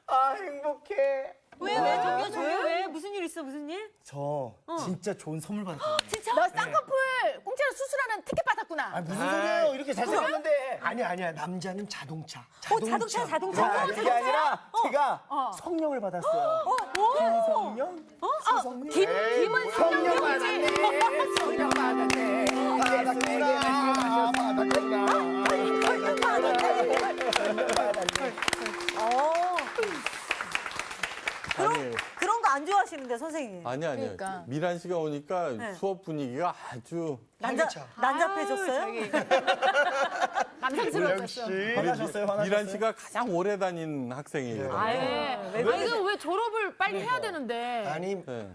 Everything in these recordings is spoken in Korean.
아, 행복해. 왜 저기요 저요 왜 무슨 일 있어 무슨 일? 저 진짜 좋은 선물 받았거든요. 진짜? 너 쌍꺼풀 공짜로 수술하는 티켓 받았구나. 아, 무슨 소리예요? 이렇게 잘생겼는데. 아니야. 남자는 자동차. 자동차. 그게 아니라 제가 성령을 받았어요. 김성령? 수성령? 김은 성령 받았네. 성령 받았네. 그런 거 안 좋아하시는데 선생님. 아니요. 그러니까. 미란 씨가 오니까 네. 수업 분위기가 아주 난잡해졌어요? 남성스러웠어. 화나셨어요? 미란 씨가 가장 오래 다닌 학생이에요. 이거 왜 졸업을 빨리 해야 되는데? 아니, 네.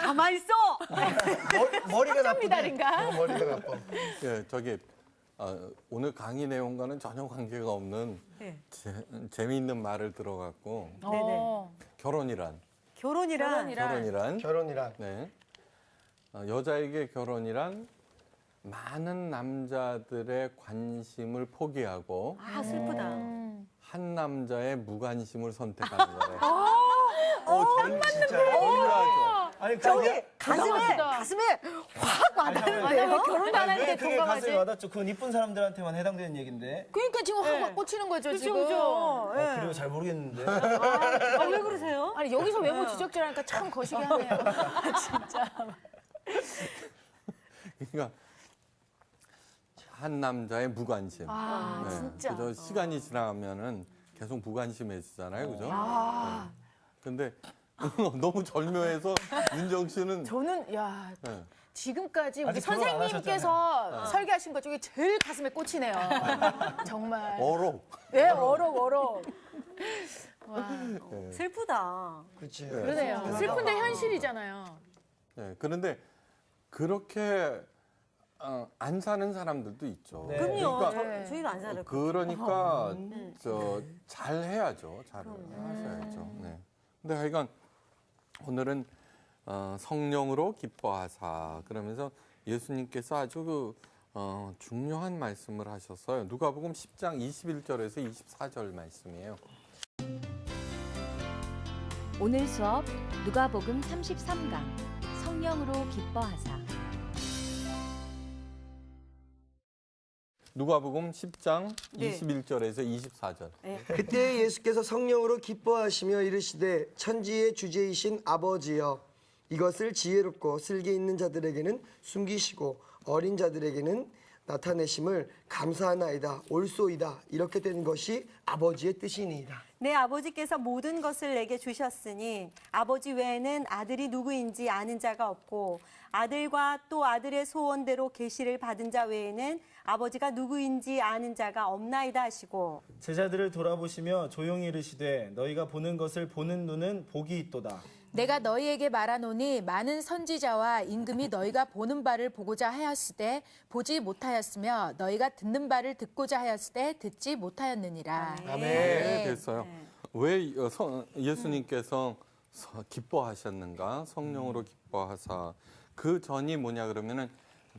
가만 있어. 머리가 나쁘네. 미달인가? 머리가 나빠. 예, 오늘 강의 내용과는 전혀 관계가 없는 네. 재미있는 말을 들어갖고 네네. 결혼이란 결혼이란. 네. 여자에게 결혼이란 많은 남자들의 관심을 포기하고 아 슬프다. 한 남자의 무관심을 선택하는 거예요. 전 진짜 중요하죠. 아니, 저기 가슴에 확 와닿는데요? 왜 결혼도 안 왜 하는데 그게 동감하지? 가슴에 와닿죠? 그건 이쁜 사람들한테만 해당되는 얘기인데. 그러니까 지금 확 꽂히는 거죠, 지금. 그죠. 예. 그리고 잘 모르겠는데. 왜 그러세요? 아니, 여기서 외모 지적질하니까 참 거시기 하네요. 진짜. 그러니까 한 남자의 무관심. 진짜. 그죠? 시간이 지나면은 계속 무관심해지잖아요, 그죠? 근데 너무 절묘해서 윤정 씨는 저는, 야, 네. 지금까지 우리 아직 결혼 안 선생님께서 설계하신 것 중에 제일 가슴에 꽂히네요. 정말. 어록. 네, 어록. 와, 슬프다. 그렇지. 그러네요. 슬픈데 현실이잖아요. 네, 그런데 그렇게 안 사는 사람들도 있죠. 네. 그럼요. 그러니까 저희도 안 살아요. 그러니까 잘 해야죠. 잘 하셔야죠. 네. 근데 하여간 오늘은 성령으로 기뻐하사 그러면서 예수님께서 아주 중요한 말씀을 하셨어요. 누가복음 10장 21절에서 24절 말씀이에요. 오늘 수업 누가복음 33강 성령으로 기뻐하사. 누가복음 10장 네. 21절에서 24절. 그때 예수께서 성령으로 기뻐하시며 이르시되 천지의 주제이신 아버지여 이것을 지혜롭고 슬기 있는 자들에게는 숨기시고 어린 자들에게는 나타내심을 감사하나이다 옳소이다 이렇게 된 것이 아버지의 뜻이니이다. 내 아버지께서 모든 것을 내게 주셨으니 아버지 외에는 아들이 누구인지 아는 자가 없고 아들과 또 아들의 소원대로 계시를 받은 자 외에는 아버지가 누구인지 아는 자가 없나이다 하시고 제자들을 돌아보시며 조용히 이르시되 너희가 보는 것을 보는 눈은 복이 있도다. 내가 너희에게 말하노니 많은 선지자와 임금이 너희가 보는 바를 보고자 하였으되 보지 못하였으며 너희가 듣는 바를 듣고자 하였으되 듣지 못하였느니라. 네, 됐어요. 왜 예수님께서 기뻐하셨는가? 성령으로 기뻐하사. 그 전이 뭐냐 그러면은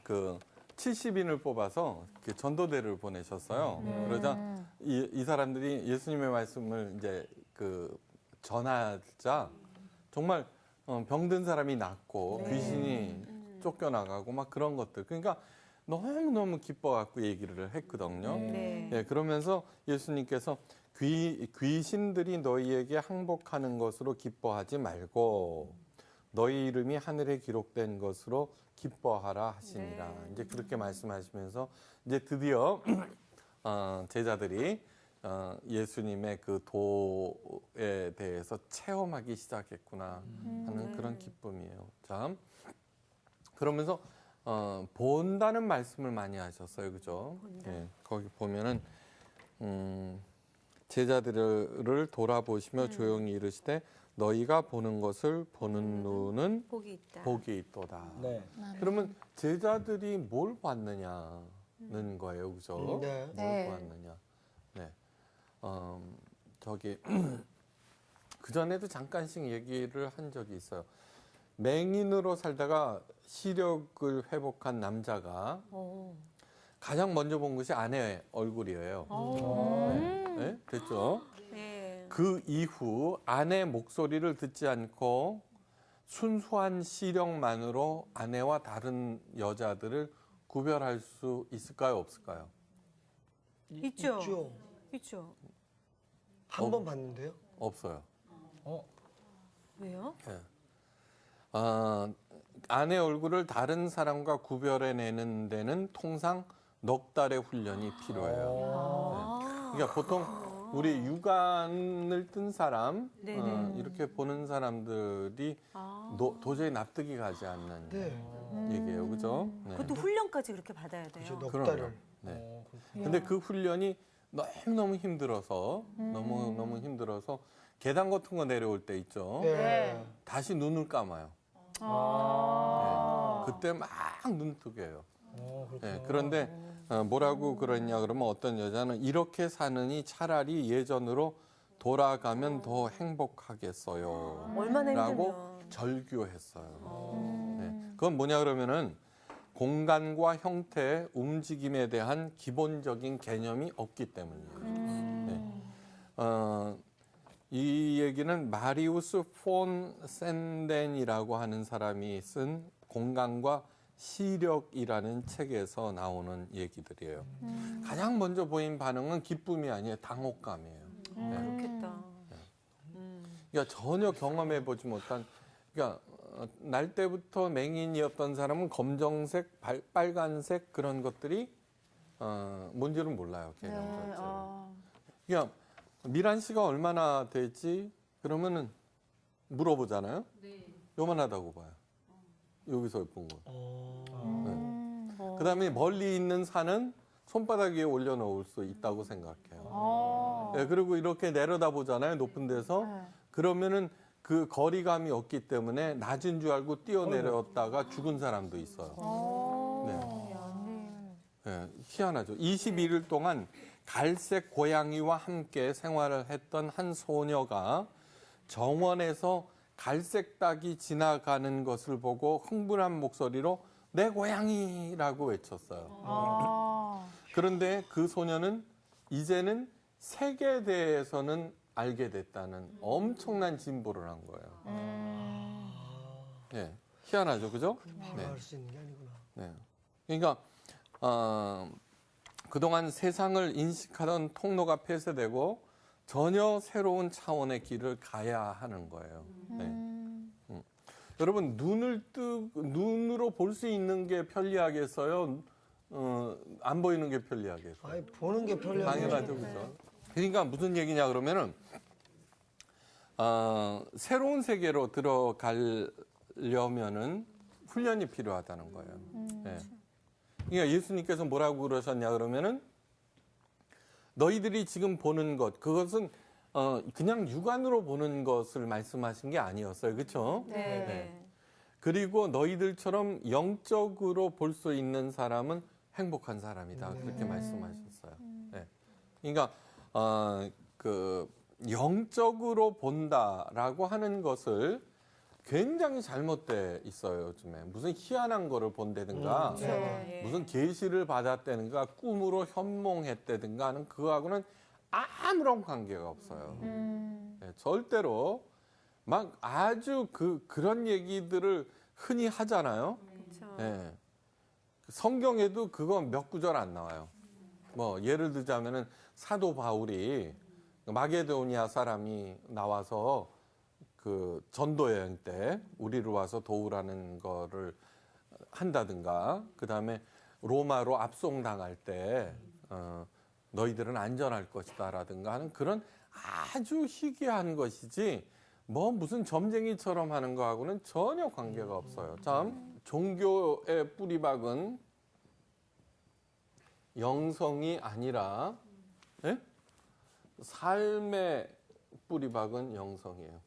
그 70인을 뽑아서 그 전도대를 보내셨어요. 그러자 이 사람들이 예수님의 말씀을 이제 그 전하자 정말 병든 사람이 낫고 귀신이 쫓겨나가고 막 그런 것들. 그러니까 너무너무 기뻐갖고 얘기를 했거든요. 예, 그러면서 예수님께서 귀신들이 너희에게 항복하는 것으로 기뻐하지 말고 너희 이름이 하늘에 기록된 것으로 기뻐하라 하시니라. 이제 그렇게 말씀하시면서 이제 드디어 제자들이 예수님의 그 도에 대해서 체험하기 시작했구나 하는 그런 기쁨이에요. 자, 그러면서 본다는 말씀을 많이 하셨어요, 그죠? 예, 거기 보면은 제자들을 돌아보시며 조용히 이르시되 너희가 보는 것을 보는 눈은 복이 있도다. 네. 그러면 제자들이 뭘 봤느냐는 거예요, 그죠? 네. 뭘 보았느냐. 네. 그 전에도 잠깐씩 얘기를 한 적이 있어요. 맹인으로 살다가 시력을 회복한 남자가 가장 먼저 본 것이 아내의 얼굴이에요. 네, 됐죠? 네. 그 이후 아내 목소리를 듣지 않고 순수한 시력만으로 아내와 다른 여자들을 구별할 수 있을까요, 없을까요? 있죠. 있죠. 한 번 봤는데요. 없어요. 왜요? 예. 아내 얼굴을 다른 사람과 구별해내는 데는 통상 넉 달의 훈련이 필요해요. 네. 그러니까 보통 우리 육안을 뜬 사람, 이렇게 보는 사람들이 도저히 납득이 가지 않는 얘기예요. 그죠? 네. 그것도 훈련까지 그렇게 받아야 돼요. 넉 그럼요. 달을. 네. 근데 그 훈련이 너무너무 힘들어서, 너무 힘들어서 계단 같은 거 내려올 때 있죠. 네. 다시 눈을 감아요. 네. 그때 막 눈 뜨게 해요. 네. 그런데 뭐라고 그러냐 그러면 어떤 여자는 이렇게 사느니 차라리 예전으로 돌아가면 더 행복하겠어요. 얼마나 라고 힘들면. 절규했어요. 네. 그건 뭐냐 그러면은 공간과 형태, 움직임에 대한 기본적인 개념이 없기 때문이에요. 네. 이 얘기는 마리우스 폰 샌덴이라고 하는 사람이 쓴 공간과 시력이라는 책에서 나오는 얘기들이에요. 가장 먼저 보인 반응은 기쁨이 아니에요. 당혹감이에요. 네. 그렇겠다. 그러니까 전혀 경험해 보지 못한, 그러니까 날 때부터 맹인이었던 사람은 검정색, 빨간색 그런 것들이 뭔지는 몰라요. 개념 자체. 그러니까 미란 씨가 얼마나 되지? 그러면은 물어보잖아요. 요만하다고 봐요. 여기서 본 거. 그다음에 멀리 있는 산은 손바닥 위에 올려놓을 수 있다고 생각해요. 네, 그리고 이렇게 내려다 보잖아요. 높은 데서. 그러면은 그 거리감이 없기 때문에 낮은 줄 알고 뛰어내렸다가 죽은 사람도 있어요. 네. 네, 희한하죠. 21일 동안 갈색 고양이와 함께 생활을 했던 한 소녀가 정원에서 갈색 닭이 지나가는 것을 보고 흥분한 목소리로 내 고양이라고 외쳤어요. 그런데 그 소녀는 이제는 색에 대해서는 알게 됐다는 엄청난 진보를 한 거예요. 네, 희한하죠, 그죠? 바로 알 수 있는 게 아니구나. 네. 그러니까 그동안 세상을 인식하던 통로가 폐쇄되고 전혀 새로운 차원의 길을 가야 하는 거예요. 네. 여러분 눈으로 볼 수 있는 게 편리하겠어요? 안 보이는 게 편리하겠어요? 아니, 보는 게 편리하죠. 당연하죠, 그죠? 그러니까 무슨 얘기냐 그러면은 새로운 세계로 들어가려면은 훈련이 필요하다는 거예요. 네. 그러니까 예수님께서 뭐라고 그러셨냐 그러면은 너희들이 지금 보는 것 그것은 그냥 육안으로 보는 것을 말씀하신 게 아니었어요. 그렇죠? 네. 그리고 너희들처럼 영적으로 볼 수 있는 사람은 행복한 사람이다. 그렇게 말씀하셨어요. 네. 그러니까 그 영적으로 본다라고 하는 것을 굉장히 잘못돼 있어요. 요즘에 무슨 희한한 거를 본다든가 무슨 계시를 받았다든가 꿈으로 현몽했다든가 하는 그거하고는 아무런 관계가 없어요. 네, 절대로 막 아주 그런 얘기들을 흔히 하잖아요. 네. 성경에도 그거 몇 구절 안 나와요. 뭐 예를 들자면은 사도 바울이 마게도니아 사람이 나와서 그 전도 여행 때 우리를 와서 도우라는 거를 한다든가, 그 다음에 로마로 압송당할 때 너희들은 안전할 것이다라든가 하는 그런 아주 희귀한 것이지 뭐 무슨 점쟁이처럼 하는 거하고는 전혀 관계가 없어요. 참 종교의 뿌리박은 영성이 아니라 삶의 뿌리박은 영성이에요.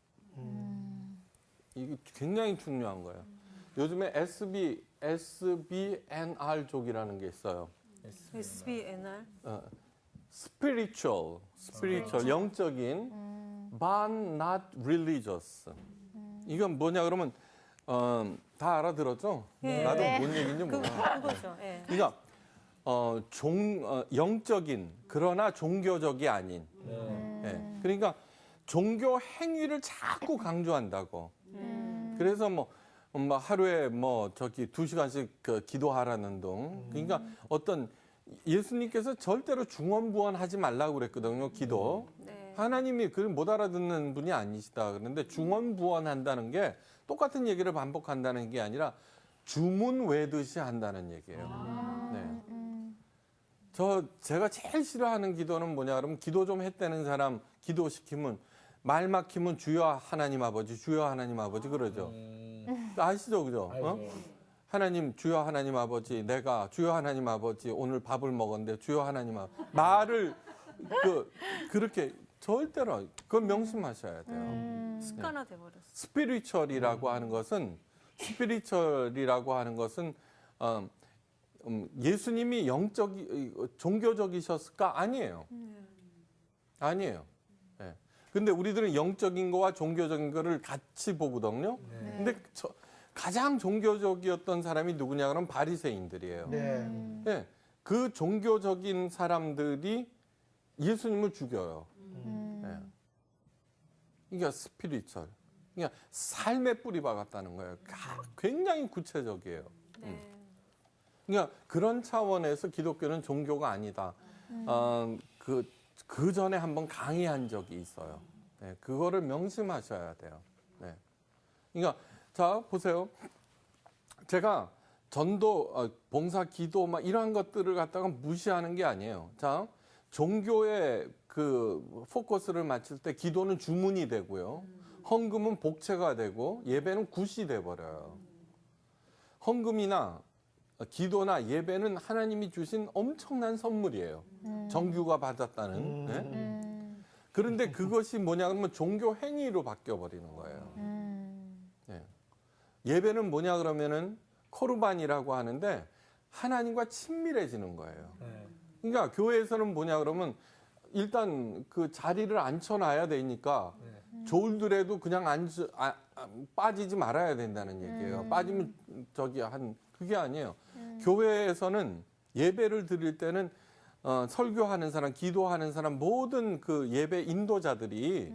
이게 굉장히 중요한 거예요. 요즘에 SBNR족이라는 게 있어요. SBNR? spiritual, 영적인, but not religious. 이건 뭐냐 그러면 다 알아들었죠? 나도 뭔 얘기인지 몰라. 그거죠. 예. 그러니까 영적인 그러나 종교적이 아닌. 예. 그러니까 종교 행위를 자꾸 강조한다고. 그래서 뭐 하루에 뭐 저기 2시간씩 기도하라는 등. 그러니까 어떤 예수님께서 절대로 중언부언하지 말라고 그랬거든요. 기도. 네. 하나님이 그걸 못 알아듣는 분이 아니시다. 그런데 중언부언한다는 게 똑같은 얘기를 반복한다는 게 아니라 주문 외듯이 한다는 얘기예요. 네. 제가 제일 싫어하는 기도는 뭐냐 그러면 기도 좀 했다는 사람 기도시키면 말 막히면 주여 하나님 아버지, 주여 하나님 아버지 그러죠. 아시죠, 그죠? 어? 하나님, 주여 하나님 아버지, 내가 주여 하나님 아버지 오늘 밥을 먹었는데 주여 하나님 아버지 말을 그렇게 절대로 그건 명심하셔야 돼요. 습관화돼 버렸어. 스피리추얼이라고 하는 것은 예수님이 종교적이셨을까? 아니에요. 아니에요. 네. 근데 우리들은 영적인 거와 종교적인 거를 같이 보거든요. 근데 가장 종교적이었던 사람이 누구냐 그러면 바리새인들이에요. 네. 네. 그 종교적인 사람들이 예수님을 죽여요. 네. 그러니까 스피리추얼. 그러니까 삶의 뿌리 박았다는 거예요. 굉장히 구체적이에요. 그러니까 그런 차원에서 기독교는 종교가 아니다. 그 전에 한번 강의한 적이 있어요. 네, 그거를 명심하셔야 돼요. 네. 그러니까 자 보세요. 제가 전도, 봉사, 기도 막 이러한 것들을 갖다가 무시하는 게 아니에요. 자 종교의 그 포커스를 맞출 때 기도는 주문이 되고요. 헌금은 복채가 되고 예배는 굿이 돼 버려요. 헌금이나 기도나 예배는 하나님이 주신 엄청난 선물이에요. 정규가 받았다는. 네? 그런데 그것이 뭐냐 그러면 종교 행위로 바뀌어 버리는 거예요. 네. 예배는 뭐냐 그러면은 코르반이라고 하는데 하나님과 친밀해지는 거예요. 그러니까 교회에서는 뭐냐 그러면 일단 그 자리를 앉혀놔야 되니까 졸더라도 그냥 빠지지 말아야 된다는 얘기예요. 빠지면 그게 아니에요. 교회에서는 예배를 드릴 때는 설교하는 사람, 기도하는 사람 모든 그 예배 인도자들이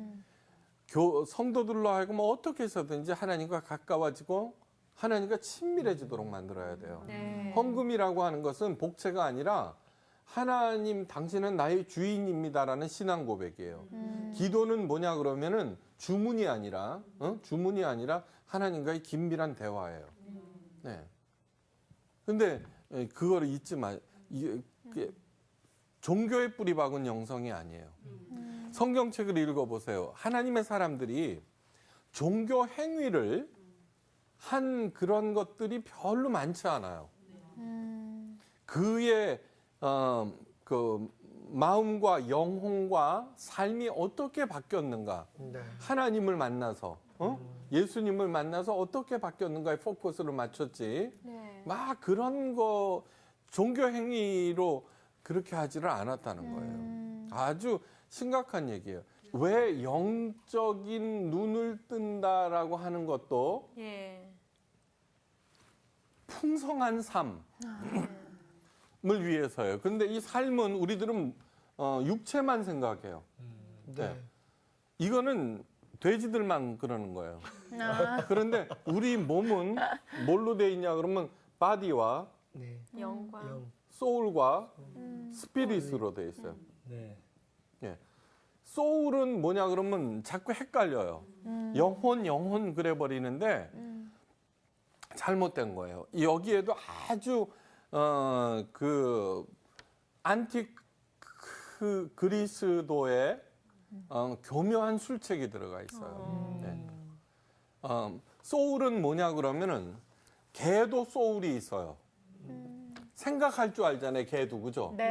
성도들로 하여금 어떻게 해서든지 하나님과 가까워지고 하나님과 친밀해지도록 만들어야 돼요. 헌금이라고 하는 것은 복채가 아니라 하나님 당신은 나의 주인입니다라는 신앙 고백이에요. 기도는 뭐냐 그러면은 주문이 아니라 하나님과의 긴밀한 대화예요. 네. 근데 그거를 잊지 마. 이게 종교의 뿌리 박은 영성이 아니에요. 성경책을 읽어보세요. 하나님의 사람들이 종교 행위를 한 그런 것들이 별로 많지 않아요. 그의 그 마음과 영혼과 삶이 어떻게 바뀌었는가? 네. 하나님을 만나서 예수님을 만나서 어떻게 바뀌었는가에 포커스를 맞췄지. 막 그런 거 종교 행위로 그렇게 하지를 않았다는 거예요. 아주 심각한 얘기예요. 왜 영적인 눈을 뜬다라고 하는 것도 풍성한 삶을 위해서예요. 근데 이 삶은 우리들은 육체만 생각해요. 네. 이거는 돼지들만 그러는 거예요. 그런데 우리 몸은 뭘로 돼 있냐 그러면 바디와 네. 영과 소울과 스피릿으로 돼 있어요. 네. 예. 소울은 뭐냐 그러면 자꾸 헷갈려요. 영혼 그래 버리는데 잘못된 거예요. 여기에도 아주 그 안티크 그리스도의 교묘한 술책이 들어가 있어요. 네. 소울은 뭐냐 그러면은 개도 소울이 있어요. 생각할 줄 알잖아요, 개도 그죠? 네.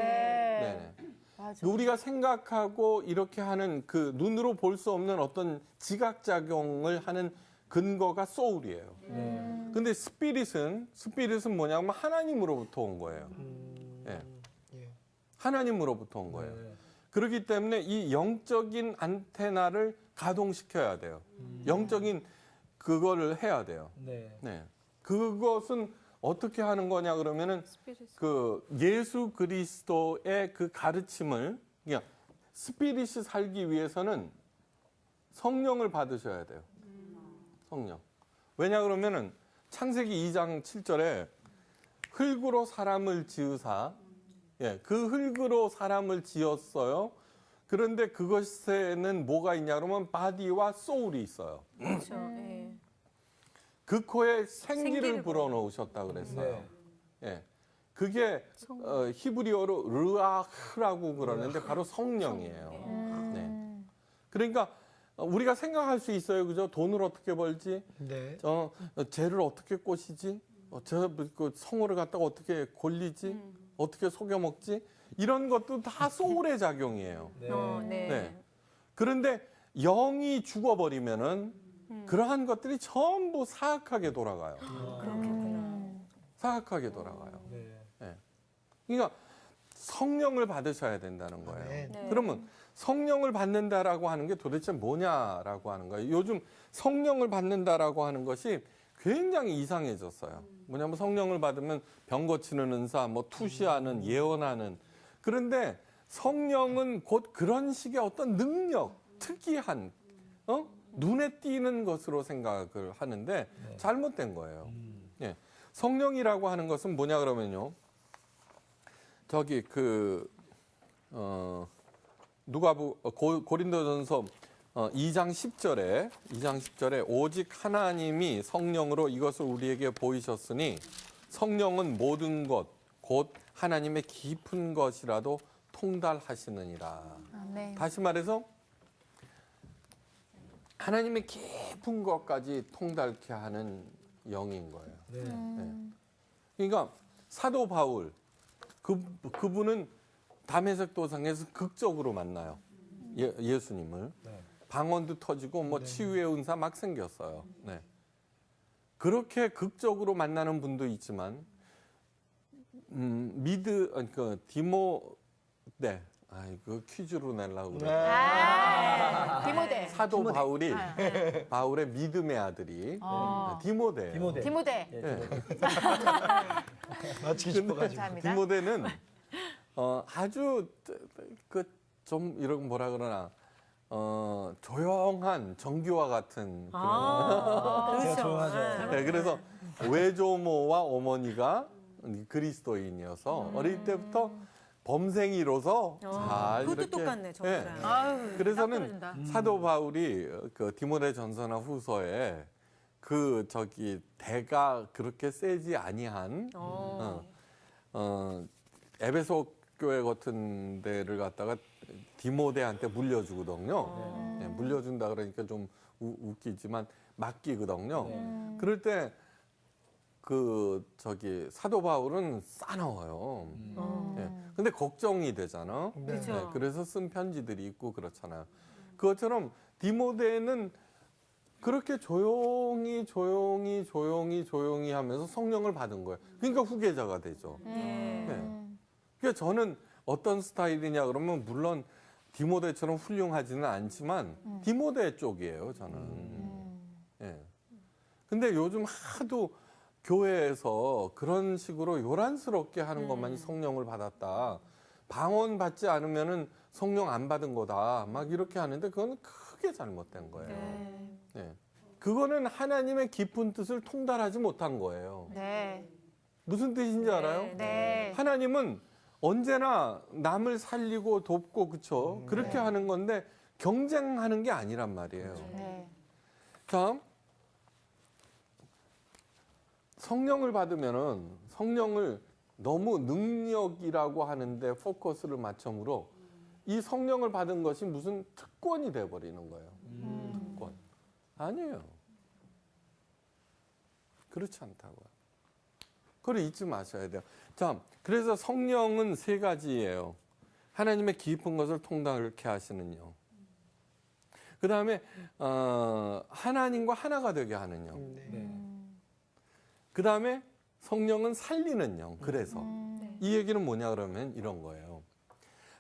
네네. 맞아. 우리가 생각하고 이렇게 하는 그 눈으로 볼 수 없는 어떤 지각작용을 하는 근거가 소울이에요. 근데 스피릿은 뭐냐면 하나님으로부터 온 거예요. 예. 예. 하나님으로부터 온 거예요. 그렇기 때문에 이 영적인 안테나를 가동시켜야 돼요. 영적인 그거를 해야 돼요. 네. 네. 그것은 어떻게 하는 거냐 그러면은 그 예수 그리스도의 그 가르침을 그냥 스피릿이 살기 위해서는 성령을 받으셔야 돼요. 성령. 왜냐 그러면은 창세기 2장 7절에 흙으로 사람을 지으사, 예, 그 흙으로 사람을 지었어요. 그런데 그것에는 뭐가 있냐 그러면 바디와 소울이 있어요. 그렇죠. 예. 그 코에 생기를 불어넣으셨다 그랬어요. 예, 그게 히브리어로 르아흐라고 그러는데 바로 성령이에요. 네. 그러니까 우리가 생각할 수 있어요, 그죠? 돈을 어떻게 벌지? 네. 쟤를 어떻게 꼬시지? 그 성호를 갖다가 어떻게 골리지? 어떻게 속여 먹지? 이런 것도 다 소울의 작용이에요. 네. 네. 네. 그런데 영이 죽어버리면은 그러한 것들이 전부 사악하게 돌아가요. 사악하게 돌아가요. 네. 네. 그러니까 성령을 받으셔야 된다는 거예요. 네. 그러면 성령을 받는다라고 하는 게 도대체 뭐냐라고 하는 거예요. 요즘 성령을 받는다라고 하는 것이 굉장히 이상해졌어요. 뭐냐면 성령을 받으면 병 고치는 은사, 뭐 투시하는, 예언하는. 그런데 성령은 곧 그런 식의 어떤 능력, 특이한, 눈에 띄는 것으로 생각을 하는데 잘못된 거예요. 예. 성령이라고 하는 것은 뭐냐 그러면요. 저기 고린도전서 2장 10절에 오직 하나님이 성령으로 이것을 우리에게 보이셨으니 성령은 모든 것 곧 하나님의 깊은 것이라도 통달하시느니라. 네. 다시 말해서 하나님의 깊은 것까지 통달케 하는 영인 거예요. 네. 그러니까 사도 바울 그분은 담에색 도상에서 극적으로 만나요. 예수님을. 네. 방언도 터지고 뭐 치유의 은사 막 생겼어요. 네. 그렇게 극적으로 만나는 분도 있지만 디모데 그 퀴즈로 내려고 그래. 디모데. 사도 바울의 믿음의 아들이 디모데. 디모데. 네. 맞히기 싶어가지고. 감사합니다. 디모데는 아주 좀 이런 뭐라 그러나 조용한 정규와 같은 그런. 제가 조용하죠. 네, 그래서 외조모와 어머니가 그리스도인이어서 어릴 때부터 범생이로서 잘 그것도 이렇게 똑같네, 정말. 네. 아유, 그래서는 딱 사도 바울이 그 디모데 전서나 후서에 대가 그렇게 세지 아니한 에베소 교회 같은 데를 갖다가 디모데한테 물려주거든요. 네, 물려준다 그러니까 좀 웃기지만 맡기거든요. 그럴 때 사도 바울은 싸나워요. 근데 걱정이 되잖아. 그렇죠. 네, 그래서 쓴 편지들이 있고 그렇잖아요. 그것처럼 디모데는 그렇게 조용히 하면서 성령을 받은 거예요. 그러니까 후계자가 되죠. 네. 그러니까 저는 어떤 스타일이냐 그러면 물론 디모데처럼 훌륭하지는 않지만 디모데 쪽이에요, 저는. 예. 근데 요즘 하도 교회에서 그런 식으로 요란스럽게 하는 것만이 성령을 받았다. 방언 받지 않으면은 성령 안 받은 거다. 막 이렇게 하는데 그건 크게 잘못된 거예요. 네. 그거는 하나님의 깊은 뜻을 통달하지 못한 거예요. 네. 무슨 뜻인지 알아요? 네. 하나님은 언제나 남을 살리고 돕고 그쵸? 그렇게 하는 건데 경쟁하는 게 아니란 말이에요. 네. 다음 성령을 받으면은 성령을 너무 능력이라고 하는데 포커스를 맞춰므로 이 성령을 받은 것이 무슨 특권이 돼버리는 거예요. 특권. 아니에요. 그렇지 않다고요. 그걸 잊지 마셔야 돼요. 자, 그래서 성령은 세 가지예요. 하나님의 깊은 것을 통달케 하시는 영. 그 다음에 하나님과 하나가 되게 하는 영. 그 다음에 성령은 살리는 영. 그래서 이 얘기는 뭐냐 그러면 이런 거예요.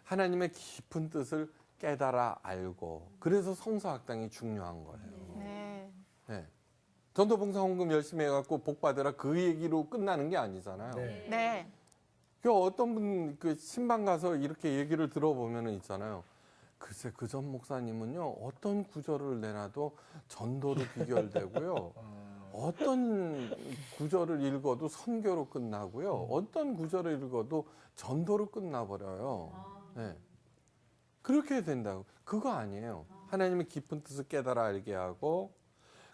하나님의 깊은 뜻을 깨달아 알고 그래서 성서학당이 중요한 거예요. 네. 네. 전도봉사 헌금 열심히 해갖고 복 받으라 그 얘기로 끝나는 게 아니잖아요. 네. 그 어떤 분 그 신방 가서 이렇게 얘기를 들어보면은 있잖아요. 글쎄 그 전 목사님은요 어떤 구절을 내놔도 전도로 비결되고요. 어떤 구절을 읽어도 선교로 끝나고요. 어떤 구절을 읽어도 전도로 끝나버려요. 네. 그렇게 된다고. 그거 아니에요. 하나님의 깊은 뜻을 깨달아 알게 하고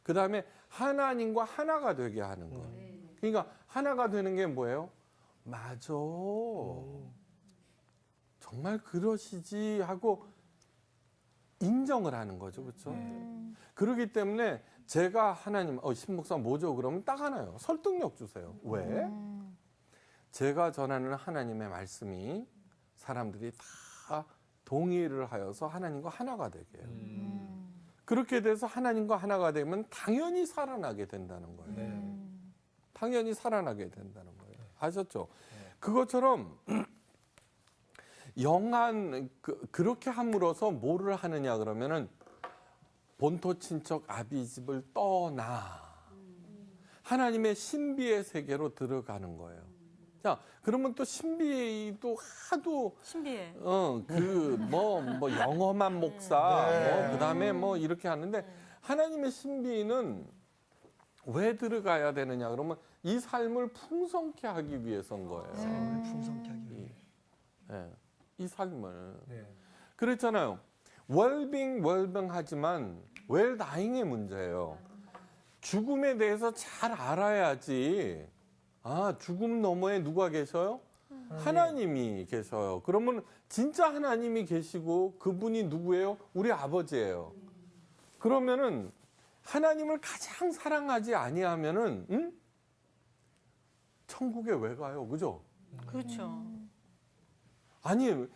그 다음에 하나님과 하나가 되게 하는 거예요. 그러니까 하나가 되는 게 뭐예요? 맞아. 정말 그러시지 하고 인정을 하는 거죠. 그렇죠? 그렇기 때문에 제가 하나님, 신목사 뭐죠? 그러면 딱 하나요. 설득력 주세요. 왜? 제가 전하는 하나님의 말씀이 사람들이 다 동의를 하여서 하나님과 하나가 되게 해요. 그렇게 돼서 하나님과 하나가 되면 당연히 살아나게 된다는 거예요. 당연히 살아나게 된다는 거예요. 아셨죠? 그것처럼 영한 그렇게 함으로써 뭐를 하느냐 그러면은 본토 친척 아비집을 떠나 하나님의 신비의 세계로 들어가는 거예요. 자, 그러면 또 신비도 하도 신비해. 뭐 영험한 목사, 그다음에 뭐 이렇게 하는데 하나님의 신비는 왜 들어가야 되느냐 그러면 이 삶을 풍성케 하기 위해서인 거예요. 삶을 풍성케 하기 위해. 이 삶을. 그랬잖아요. 웰빙하지만 웰다잉의 문제예요. 죽음에 대해서 잘 알아야지. 아, 죽음 너머에 누가 계셔요? 하나님이 계셔요. 그러면 진짜 하나님이 계시고 그분이 누구예요? 우리 아버지예요. 그러면은 하나님을 가장 사랑하지 아니하면은 천국에 왜 가요? 그죠? 그렇죠. 아니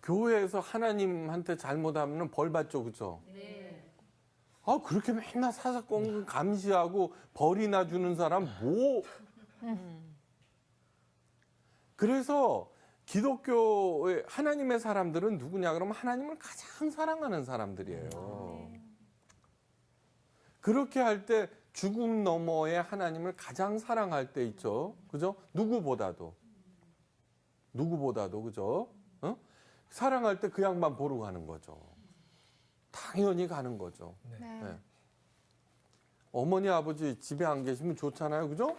교회에서 하나님한테 잘못하면 벌 받죠, 그죠? 아, 그렇게 맨날 사사건 감시하고 벌이나 주는 사람 뭐? 그래서 기독교의 하나님의 사람들은 누구냐 그러면 하나님을 가장 사랑하는 사람들이에요. 그렇게 할 때 죽음 너머에 하나님을 가장 사랑할 때 있죠. 그죠? 누구보다도, 그죠? 사랑할 때 그 양반 보러 가는 거죠. 당연히 가는 거죠. 네. 어머니, 아버지 집에 안 계시면 좋잖아요. 그죠?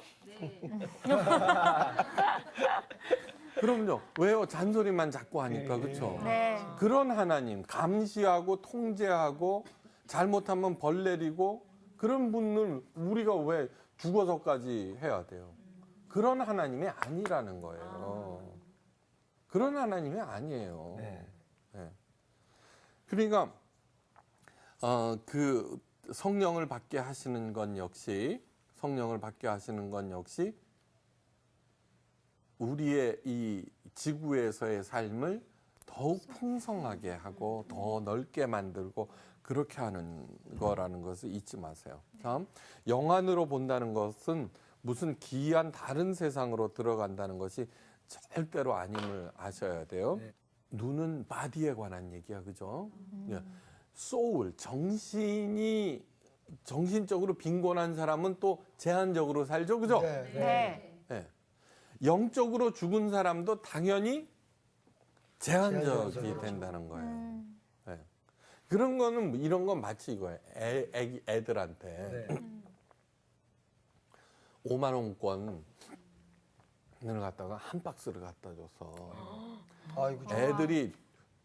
그럼요. 왜요? 잔소리만 자꾸 하니까. 그렇죠? 네. 그런 하나님, 감시하고 통제하고 잘못하면 벌 내리고 그런 분을 우리가 왜 죽어서까지 해야 돼요? 그런 하나님이 아니라는 거예요. 그런 하나님이 아니에요. 네. 그러니까 그 성령을 받게 하시는 건 역시 우리의 이 지구에서의 삶을 더욱 풍성하게 하고 더 넓게 만들고 그렇게 하는 거라는 것을 잊지 마세요. 다음, 영안으로 본다는 것은 무슨 기이한 다른 세상으로 들어간다는 것이 절대로 아님을 아셔야 돼요. 눈은 바디에 관한 얘기야, 그죠? 소울, 정신적으로 빈곤한 사람은 또 제한적으로 살죠, 그죠? 네. 영적으로 죽은 사람도 당연히 제한적이 된다는 거예요. 그런 거는 이런 건 마치 이거예요. 애들한테 5만 원권을 갖다가 한 박스를 갖다 줘서 애들이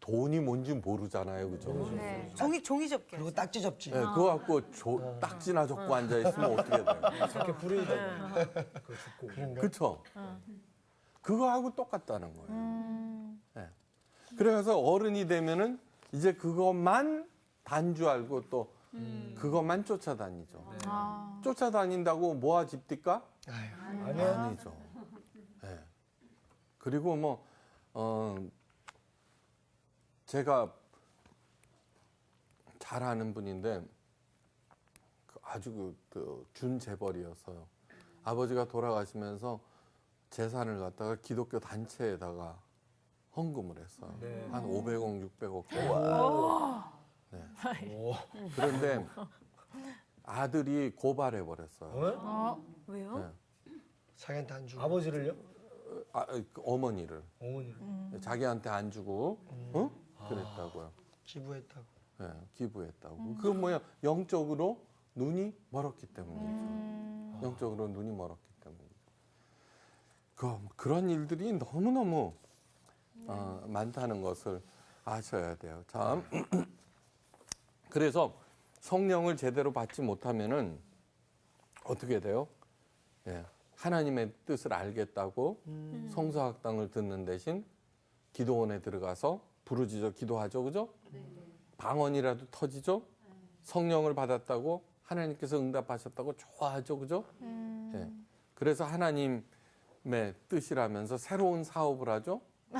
돈이 뭔지 모르잖아요, 그죠? 네. 종이 접게. 그리고 딱지 접지. 네, 그거 갖고 딱지나 접고 앉아 있으면 어떻게 돼요? 저렇게 불이 그거 죽고. 그렇죠? 그거하고 똑같다는 거예요. 네. 그래서 어른이 되면은 이제 그것만 단주 알고 또 그것만 쫓아다니죠. 쫓아다닌다고 모아 집디까? 아니죠. 네. 그리고 뭐 제가 잘 아는 분인데 아주 준재벌이었어요. 아버지가 돌아가시면서 재산을 갖다가 기독교 단체에다가 헌금을 했어요. 한 500억, 600억. 그런데 아들이 고발해 버렸어요. 왜요? 네. 자기한테 안 주고. 아버지를요? 어머니를. 어머니. 자기한테 안 주고, 그랬다고요. 기부했다고. 예, 기부했다고. 그 뭐야? 영적으로 눈이 멀었기 때문이죠. 영적으로 눈이 멀었기 때문이죠. 그런 일들이 너무너무 많다는 것을 아셔야 돼요. 자, 그래서 성령을 제대로 받지 못하면은 어떻게 돼요? 예, 하나님의 뜻을 알겠다고 성서학당을 듣는 대신 기도원에 들어가서 부르짖어 기도하죠, 그죠? 방언이라도 터지죠? 성령을 받았다고 하나님께서 응답하셨다고 좋아하죠, 그죠? 예, 그래서 하나님의 뜻이라면서 새로운 사업을 하죠? 예.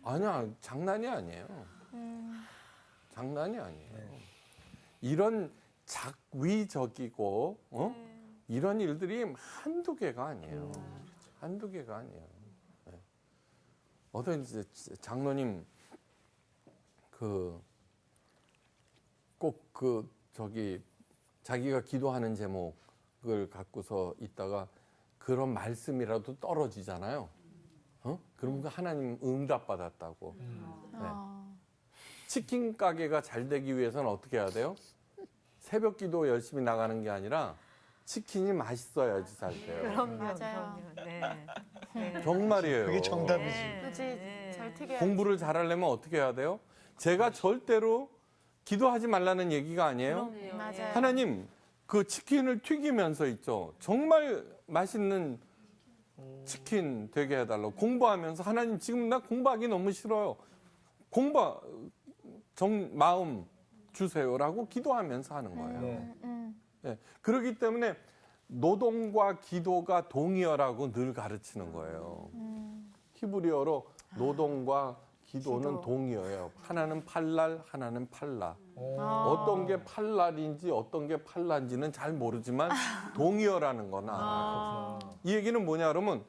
아니야, 장난이 아니에요. 장난이 아니에요. 이런 작위적이고 이런 일들이 한두 개가 아니에요. 한두 개가 아니에요. 네. 어떤 이제 장로님 꼭 자기가 기도하는 제목을 갖고서 있다가 그런 말씀이라도 떨어지잖아요. 그럼 그 하나님 응답 받았다고. 네. 치킨 가게가 잘 되기 위해서는 어떻게 해야 돼요? 새벽 기도 열심히 나가는 게 아니라 치킨이 맛있어야지 잘 돼요. 그럼요. 맞아요. 그럼요. 네. 네. 정말이에요. 그게 정답이지. 그렇지. 잘 튀겨야 공부를 잘하려면 어떻게 해야 돼요? 제가 절대로 기도하지 말라는 얘기가 아니에요. 그럼요. 맞아요. 하나님, 그 치킨을 튀기면서 있죠. 정말 맛있는 치킨 되게 해달라고. 공부하면서 하나님 지금 나 공부하기 너무 싫어요. 마음 주세요라고 기도하면서 하는 거예요. 네. 그렇기 때문에 노동과 기도가 동의어라고 늘 가르치는 거예요. 히브리어로 노동과 기도는 동의어예요. 하나는 팔랄, 하나는 팔라. 어떤 게 팔랄인지 어떤 게 팔라인지는 잘 모르지만 동의어라는 건 알아요. 이 얘기는 뭐냐 그러면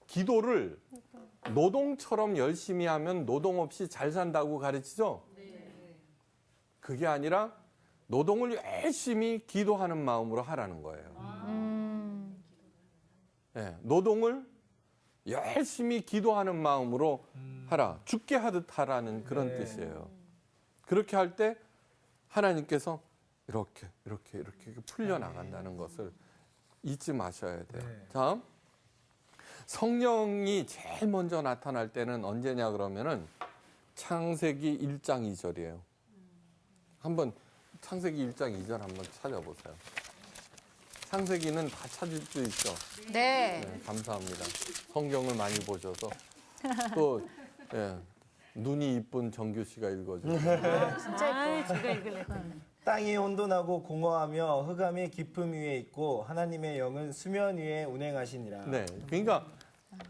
기도를 노동처럼 열심히 하면 노동 없이 잘 산다고 가르치죠? 그게 아니라 노동을 열심히 기도하는 마음으로 하라는 거예요. 네, 노동을 열심히 기도하는 마음으로 하라. 죽게 하듯 하라는 그런 뜻이에요. 그렇게 할 때 하나님께서 이렇게 풀려나간다는 것을 잊지 마셔야 돼요. 자, 성령이 제일 먼저 나타날 때는 언제냐 그러면은 창세기 1장 2절이에요. 한번 창세기 1장 2절 한번 찾아보세요. 창세기는 다 찾을 수 있죠. 네. 네, 감사합니다. 성경을 많이 보셔서 또 눈이 이쁜 정규 씨가 읽어주세요. 제가 읽을래. 땅이 혼돈하고 공허하며 흑암이 깊음 위에 있고 하나님의 영은 수면 위에 운행하시니라. 네, 그러니까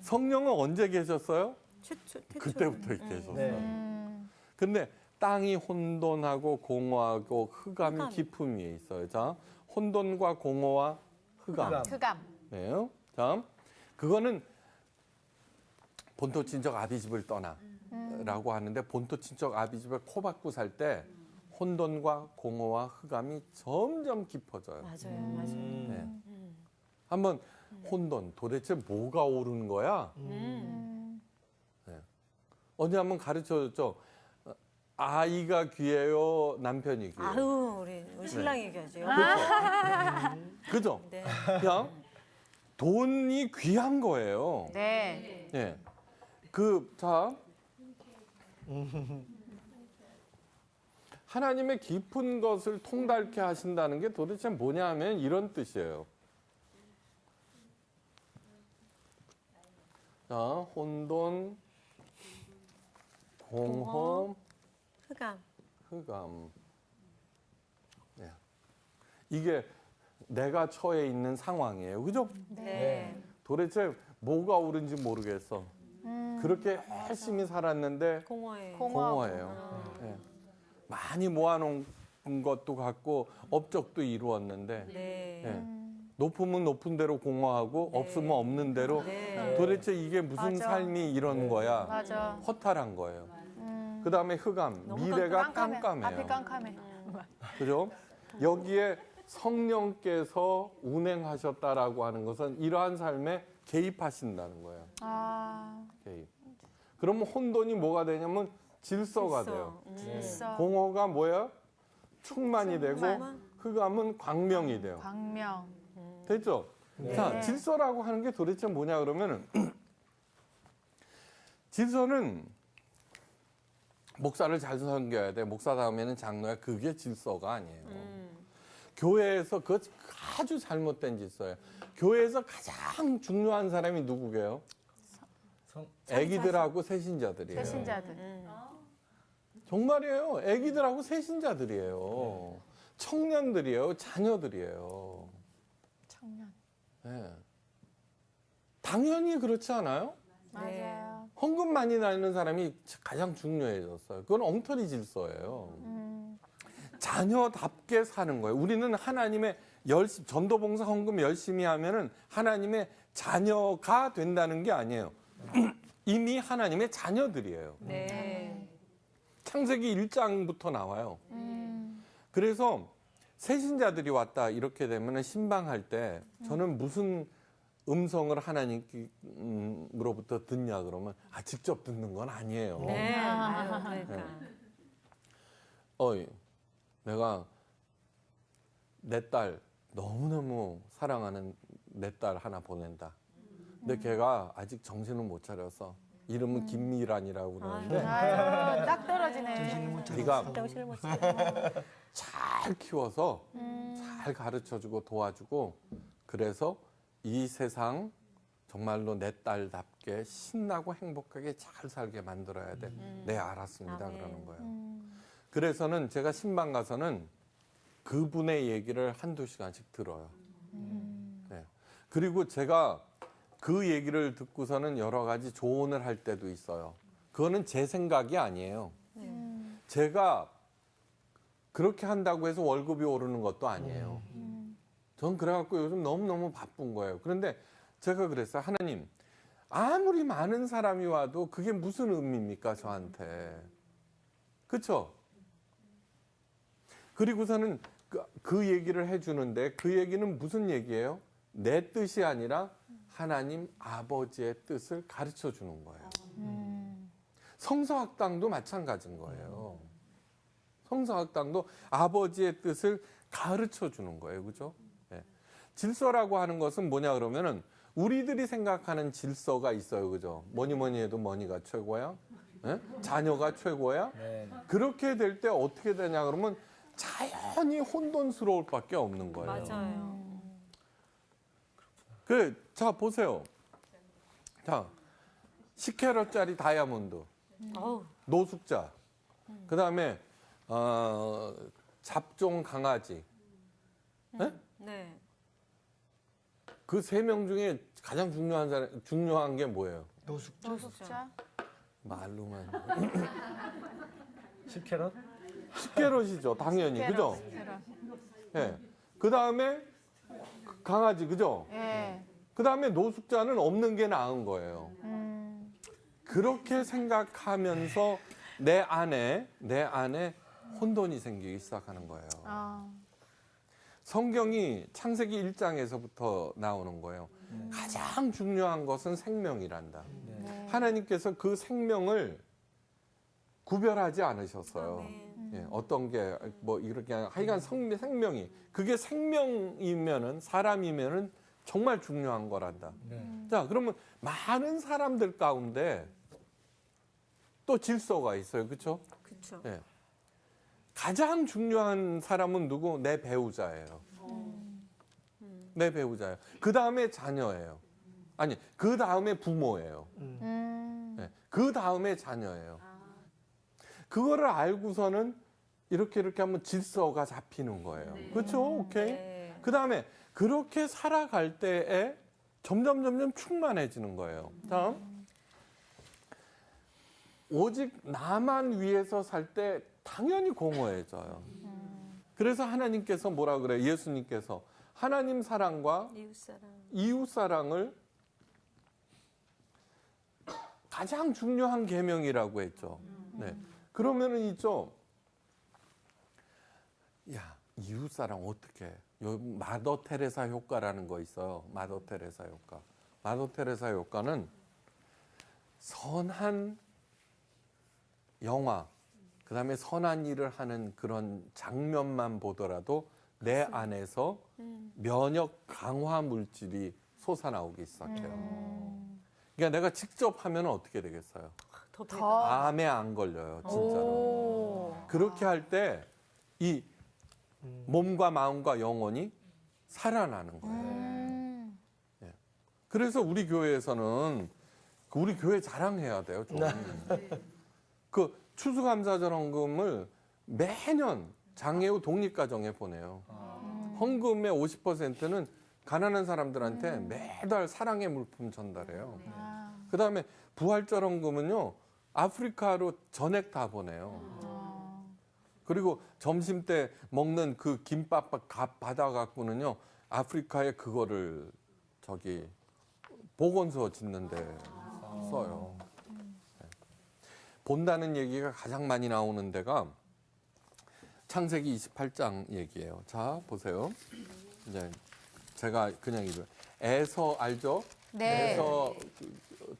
성령은 언제 계셨어요? 태초. 그때부터 계셨어요. 네. 근데 땅이 혼돈하고 공허하고 흑암이 깊음 위에 있어요. 자, 혼돈과 공허와 흑암. 흑암. 네. 자, 그거는 본토 친척 아비집을 떠나라고 하는데 본토 친척 아비집에 코 박고 살 때 혼돈과 공허와 흑암이 점점 깊어져요. 맞아요. 맞아요. 네. 한번 혼돈 도대체 뭐가 오르는 거야? 네. 언제 한번 가르쳐줬죠. 아이가 귀해요, 남편이 귀해요. 아유, 우리 신랑 얘기하죠. 그죠? 네. 그냥 돈이 귀한 거예요. 네. 네. 하나님의 깊은 것을 통달케 하신다는 게 도대체 뭐냐 하면 이런 뜻이에요. 자, 혼돈, 공허, 흑암. 네. 이게 내가 처해 있는 상황이에요. 그죠? 네. 도대체 뭐가 옳은지 모르겠어. 그렇게 열심히 살았는데 공허해. 공허해요. 네. 많이 모아놓은 것도 같고 업적도 이루었는데 네. 네. 높으면 높은 대로 공허하고 없으면 없는 대로 도대체 이게 무슨 맞아. 삶이 이런 거야. 맞아. 허탈한 거예요. 그다음에 흑암, 미래가 깜깜해요. 앞이 깜깜해. 그죠? 여기에 성령께서 운행하셨다라고 하는 것은 이러한 삶에 개입하신다는 거예요. 아. 개입. 그러면 혼돈이 뭐가 되냐면 질서가 돼요. 질서, 공허가 뭐야? 충만이 되고 흑암은 광명이 돼요. 광명. 됐죠? 자, 질서라고 하는 게 도대체 뭐냐 그러면은 질서는 목사를 잘 섬겨야 돼. 목사 다음에는 장로야. 그게 질서가 아니에요. 교회에서 그거 아주 잘못된 질서예요. 교회에서 가장 중요한 사람이 누구게요? 애기들하고 세신자들이에요. 세신자들. 정말이에요. 애기들하고 세신자들이에요. 청년들이에요. 자녀들이에요. 청년. 네. 당연히 그렇지 않아요? 맞아요. 헌금 많이 나는 사람이 가장 중요해졌어요. 그건 엉터리 질서예요. 자녀답게 사는 거예요. 우리는 하나님의 전도봉사 헌금 열심히 하면은 하나님의 자녀가 된다는 게 아니에요. 이미 하나님의 자녀들이에요. 네. 창세기 1장부터 나와요. 그래서 세신자들이 왔다 이렇게 되면 신방할 때 저는 무슨 음성을 하나님으로부터 듣냐 그러면 직접 듣는 건 아니에요. 네. 아유, 그러니까. 내가 내 딸 너무너무 사랑하는 내 딸 하나 보낸다. 근데 걔가 아직 정신을 못 차려서 이름은 김미란이라고 그러는데 아유, 딱 떨어지네. 네가 정신을 못 차려. 잘 키워서 잘 가르쳐주고 도와주고 그래서 이 세상 정말로 내 딸답게 신나고 행복하게 잘 살게 만들어야 돼. 네, 알았습니다. 아멘. 그러는 거예요. 그래서는 제가 신방 가서는 그분의 얘기를 한두 시간씩 들어요. 네. 그리고 제가 그 얘기를 듣고서는 여러 가지 조언을 할 때도 있어요. 그거는 제 생각이 아니에요. 제가 그렇게 한다고 해서 월급이 오르는 것도 아니에요. 전 그래갖고 요즘 너무너무 바쁜 거예요. 그런데 제가 그랬어요. 하나님, 아무리 많은 사람이 와도 그게 무슨 의미입니까, 저한테. 그쵸? 그리고서는 그 얘기를 해주는데 그 얘기는 무슨 얘기예요? 내 뜻이 아니라 하나님 아버지의 뜻을 가르쳐 주는 거예요. 성서학당도 마찬가지인 거예요. 성서학당도 아버지의 뜻을 가르쳐 주는 거예요. 그죠? 네. 질서라고 하는 것은 뭐냐 그러면은 우리들이 생각하는 질서가 있어요. 그죠? 뭐니 해도 머니가 최고야? 네? 자녀가 최고야? 그렇게 될 때 어떻게 되냐 그러면 자연히 혼돈스러울 밖에 없는 거예요. 맞아요. 자, 보세요. 자, 10캐럿짜리 다이아몬드. 노숙자. 그 다음에, 잡종 강아지. 네? 네. 그 세 명 중에 가장 중요한 게 뭐예요? 노숙자. 말로만. 10캐럿? 10캐럿이죠, 당연히. 그죠? 예. 그 다음에 강아지, 그죠? 예. 그 다음에 노숙자는 없는 게 나은 거예요. 그렇게 생각하면서 내 안에 혼돈이 생기기 시작하는 거예요. 성경이 창세기 1장에서부터 나오는 거예요. 가장 중요한 것은 생명이란다. 하나님께서 그 생명을 구별하지 않으셨어요. 예, 어떤 게 뭐 이렇게 하여간 생명이 그게 생명이면은 사람이면은 정말 중요한 거란다. 자, 그러면 많은 사람들 가운데 또 질서가 있어요. 그렇죠? 그렇죠. 예. 가장 중요한 사람은 누구? 내 배우자예요. 내 배우자예요. 그 다음에 자녀예요. 아니, 그 다음에 부모예요. 예. 그 다음에 자녀예요. 그거를 알고서는 이렇게 하면 질서가 잡히는 거예요. 그렇죠? 오케이. 네. 그 다음에 그렇게 살아갈 때에 점점 충만해지는 거예요. 다음. 오직 나만 위해서 살 때 당연히 공허해져요. 그래서 하나님께서 뭐라 그래요? 예수님께서 하나님 사랑과 이웃 사랑을 가장 중요한 계명이라고 했죠. 네. 그러면은 있죠. 야, 이웃 사랑 어떻게 해? 마더 테레사 효과라는 거 있어요. 마더 테레사 효과. 마더 테레사 효과는 선한 영화, 그다음에 선한 일을 하는 그런 장면만 보더라도 내 안에서 면역 강화 물질이 솟아나오기 시작해요. 그러니까 내가 직접 하면 어떻게 되겠어요? 암에 안 걸려요, 진짜로. 그렇게 할 때 이 몸과 마음과 영혼이 살아나는 거예요. 예. 그래서 우리 교회에서는 우리 교회 자랑해야 돼요, 좀. 그 추수감사절 헌금을 매년 장애우 독립가정에 보내요. 헌금의 50%는 가난한 사람들한테 매달 사랑의 물품 전달해요. 그다음에 부활절 헌금은요, 아프리카로 전액 다 보내요. 그리고 점심 때 먹는 그 김밥 값 받아갖고는요, 아프리카에 그거를 보건소 짓는데 써요. 네. 본다는 얘기가 가장 많이 나오는 데가 창세기 28장 얘기예요. 자, 보세요. 이제 제가 그냥 이거 에서 알죠? 네. 에서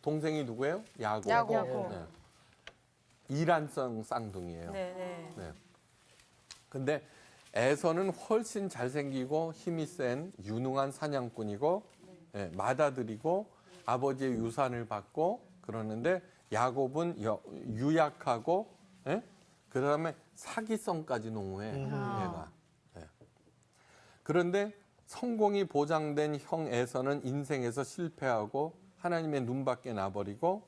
동생이 누구예요? 야곱. 야곱. 네. 이란성 쌍둥이에요. 네. 네. 근데 에서는 훨씬 잘생기고 힘이 센 유능한 사냥꾼이고 네, 맏아들이고 아버지의 유산을 받고 그러는데 야곱은 유약하고 네? 그다음에 사기성까지 농후해 얘가. 네. 그런데 성공이 보장된 형 에서는 인생에서 실패하고 하나님의 눈밖에 나버리고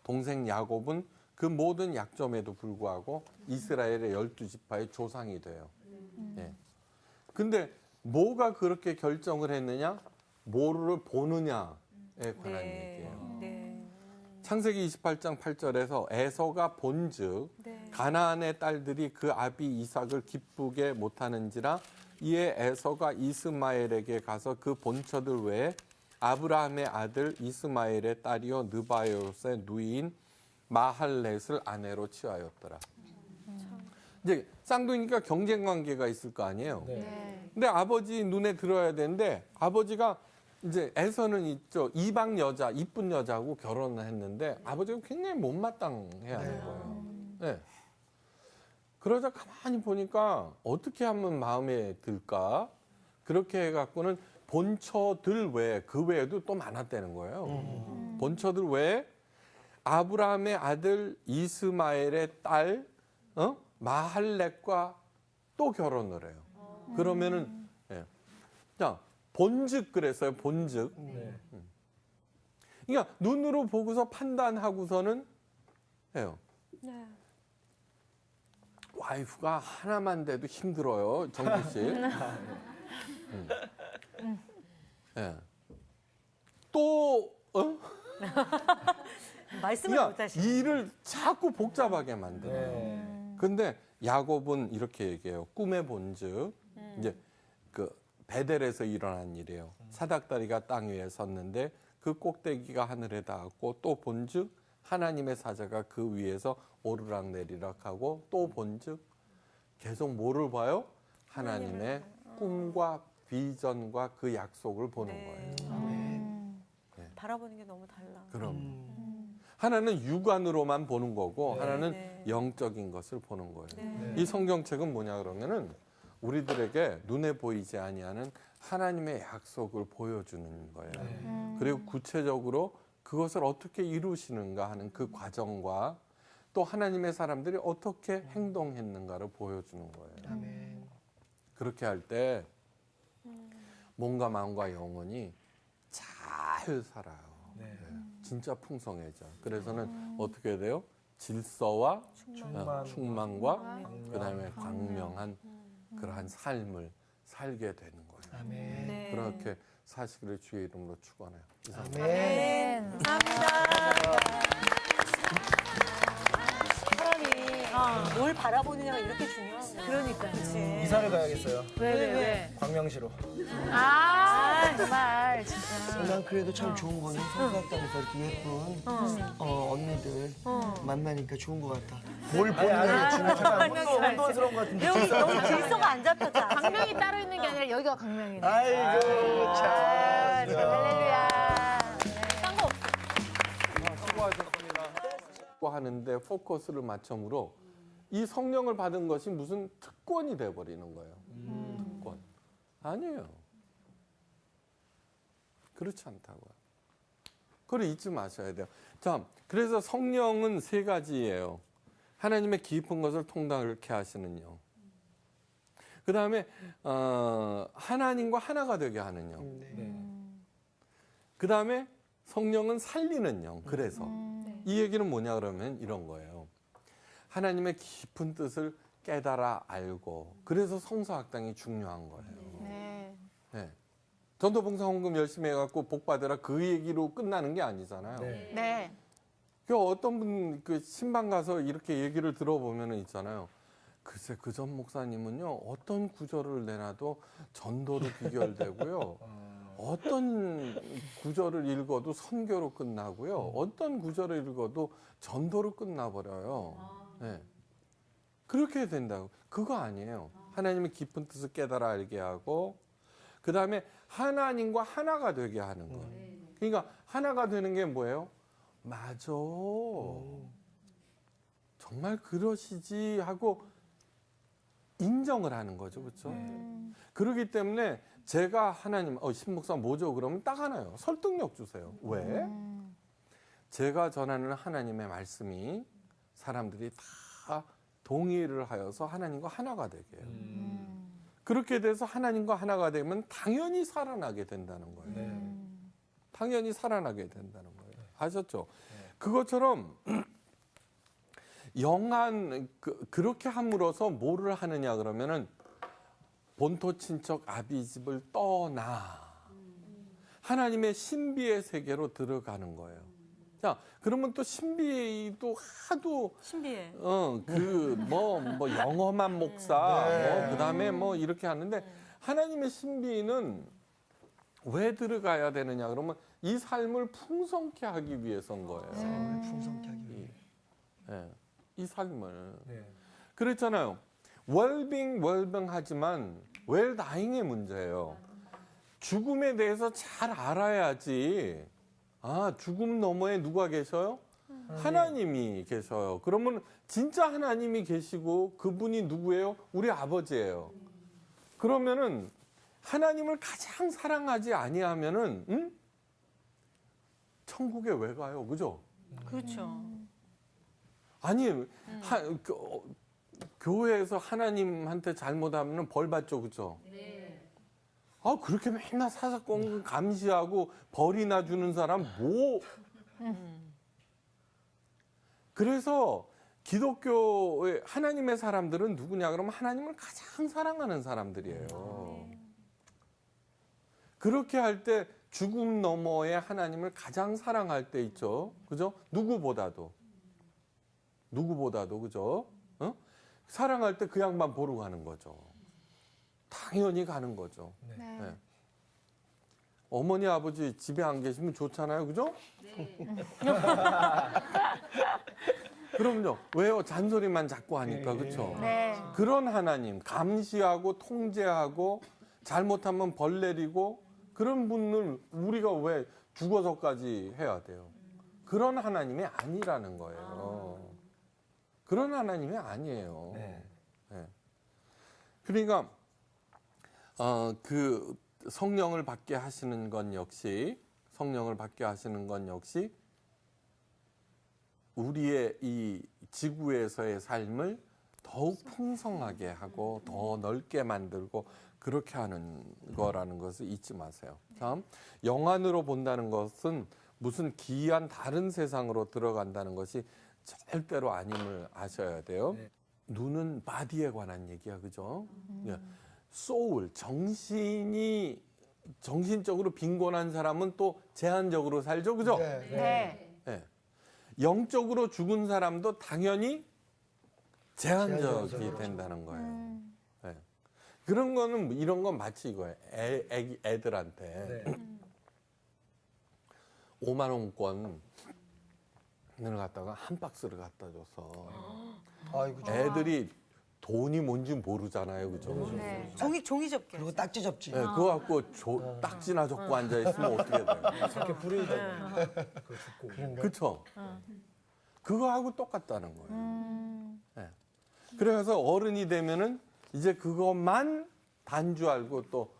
동생 야곱은 그 모든 약점에도 불구하고 이스라엘의 12지파의 조상이 돼요. 예. 근데 뭐가 그렇게 결정을 했느냐? 뭐를 보느냐에 관한 얘기예요. 네. 창세기 28장 8절에서 에서가 본즉 가나안의 딸들이 그 아비 이삭을 기쁘게 못하는지라 이에 에서가 이스마엘에게 가서 그 본처들 외에 아브라함의 아들 이스마엘의 딸이요 느바요스의 누이인 마할렛을 아내로 취하였더라. 이제 쌍둥이니까 경쟁 관계가 있을 거 아니에요. 근데 아버지 눈에 들어야 되는데 아버지가 이제 에서는 있죠. 이방 여자, 이쁜 여자하고 결혼을 했는데 아버지가 굉장히 못마땅해 하는 거예요. 네. 그러자 가만히 보니까 어떻게 하면 마음에 들까? 그렇게 해갖고는 본처들 외에 그 외에도 또 많았다는 거예요. 본처들 외에 아브라함의 아들 이스마엘의 딸 마할렛과 또 결혼을 해요. 그러면은 예. 자 본즉 그랬어요. 본즉. 그러니까 눈으로 보고서 판단하고서는 해요. 와이프가 하나만 돼도 힘들어요, 정규 씨. 예. 또 말씀을 그러니까 못하시네. 일을 자꾸 복잡하게 만드는. 근데 야곱은 이렇게 얘기해요. 꿈에 본즉 이제 그 베델에서 일어난 일이에요. 사닥다리가 땅 위에 섰는데 그 꼭대기가 하늘에 닿았고 또 본즉 하나님의 사자가 그 위에서 오르락 내리락 하고 또 본즉 계속 뭐를 봐요? 하나님의 꿈과 비전과 그 약속을 보는 거예요. 바라보는 게 너무 달라. 그럼 하나는 육안으로만 보는 거고 하나는 네. 영적인 것을 보는 거예요. 이 성경책은 뭐냐 그러면은 우리들에게 눈에 보이지 아니하는 하나님의 약속을 보여주는 거예요. 그리고 구체적으로 그것을 어떻게 이루시는가 하는 그 과정과 또 하나님의 사람들이 어떻게 행동했는가를 보여주는 거예요. 그렇게 할 때 몸과 마음과 영혼이 잘 살아요. 네. 진짜 풍성해져. 그래서는 어떻게 돼요? 질서와 충만과 그다음에 광명한 그러한 삶을 살게 되는 거예요. 네. 그렇게 사시기를 주의 이름으로 축원해요. 아멘. 사람이 뭘 바라보느냐가 이렇게 중요한 거야. 그러니까. 그치. 이사를 가야겠어요. 왜? 광명시로. 정말 진짜. 난 그래도 참 좋은 거는 성곽당에서 이렇게 예쁜 언니들 만나니까 좋은 것 같다. 뭘 보느냐에 중요하다. 혼돈스러운 것 같은데. 여기 너무 질서가 안 잡혔다. 강명이 따로 있는 게 아니라 여기가 강명이네. 아이고 참. 할렐루야. 수고하셨습니다. 하는데 포커스를 맞춤으로 이 성령을 받은 것이 무슨 특권이 돼버리는 거예요. 특권. 아니에요. 그렇지 않다고요. 그걸 잊지 마셔야 돼요. 자, 그래서 성령은 세 가지예요. 하나님의 깊은 것을 통달케 하시는 영. 그 다음에 하나님과 하나가 되게 하는 영. 그 다음에 성령은 살리는 영. 그래서 이 얘기는 뭐냐 그러면 이런 거예요. 하나님의 깊은 뜻을 깨달아 알고 그래서 성서학당이 중요한 거예요. 네. 전도봉사헌금 열심히 해갖고 복 받으라 그 얘기로 끝나는 게 아니잖아요. 네. 그 어떤 분 그 신방 가서 이렇게 얘기를 들어보면 있잖아요. 글쎄 그 전 목사님은요 어떤 구절을 내놔도 전도로 비결되고요. 어떤 구절을 읽어도 선교로 끝나고요. 어떤 구절을 읽어도 전도로 끝나버려요. 네. 그렇게 된다고. 그거 아니에요. 하나님의 깊은 뜻을 깨달아 알게 하고 그 다음에 하나님과 하나가 되게 하는 거예요. 그러니까 하나가 되는 게 뭐예요? 맞아. 정말 그러시지 하고 인정을 하는 거죠. 그렇죠? 그렇기 때문에 제가 하나님, 신목사 뭐죠? 그러면 딱 하나요. 설득력 주세요. 왜? 제가 전하는 하나님의 말씀이 사람들이 다 동의를 하여서 하나님과 하나가 되게 해요. 그렇게 돼서 하나님과 하나가 되면 당연히 살아나게 된다는 거예요. 당연히 살아나게 된다는 거예요. 아셨죠? 그것처럼 영한 그렇게 함으로써 뭐를 하느냐 그러면은 본토 친척 아비집을 떠나 하나님의 신비의 세계로 들어가는 거예요. 자, 그러면 또 신비도 하도 신비해. 뭐 영험한 목사, 그다음에 뭐 이렇게 하는데 하나님의 신비는 왜 들어가야 되느냐 그러면 이 삶을 풍성케 하기 위해서인 거예요. 삶을 풍성케 하기 위해. 이 삶을. 그랬잖아요. 웰빙하지만 웰다잉의 문제예요. 죽음에 대해서 잘 알아야지. 아, 죽음 너머에 누가 계셔요? 하나님이 계셔요. 그러면 진짜 하나님이 계시고 그분이 누구예요? 우리 아버지예요. 그러면은 하나님을 가장 사랑하지 아니하면은 천국에 왜 가요? 그죠? 그렇죠. 아니, 교회에서 하나님한테 잘못하면 벌 받죠, 그죠? 아, 그렇게 맨날 사사건 감시하고 벌이나 주는 사람 뭐? 그래서 기독교의 하나님의 사람들은 누구냐 그러면 하나님을 가장 사랑하는 사람들이에요. 그렇게 할 때 죽음 너머에 하나님을 가장 사랑할 때 있죠. 그죠? 누구보다도, 그죠? 사랑할 때 그 양반 보러 가는 거죠. 당연히 가는 거죠. 네. 어머니, 아버지 집에 안 계시면 좋잖아요. 그죠? 그럼요. 왜요? 잔소리만 자꾸 하니까. 그렇죠? 그런 하나님, 감시하고 통제하고 잘못하면 벌 내리고 그런 분을 우리가 왜 죽어서까지 해야 돼요? 그런 하나님이 아니라는 거예요. 그런 하나님이 아니에요. 네. 그러니까 그 성령을 받게 하시는 건 역시 우리의 이 지구에서의 삶을 더욱 풍성하게 하고 더 넓게 만들고 그렇게 하는 거라는 것을 잊지 마세요. 다음, 영안으로 본다는 것은 무슨 기이한 다른 세상으로 들어간다는 것이 절대로 아님을 아셔야 돼요. 눈은 바디에 관한 얘기야, 그죠? 소울, 정신적으로 빈곤한 사람은 또 제한적으로 살죠, 그죠? 영적으로 죽은 사람도 당연히 제한적이 된다는 거예요. 그런 거는 이런 건 마치 이거예요. 애들한테 5만 원권을 갖다가 한 박스를 갖다 줘서 애들이 돈이 뭔지 모르잖아요, 그죠? 종이 접게. 그리고 딱지 접지. 네, 그거 갖고 딱지나 접고 앉아 있으면 어떻게 돼요? 이렇게 불이 그거 죽고. 그렇죠. 그거하고 똑같다는 거예요. 예. 그래서 어른이 되면은 이제 그것만 단주알고 또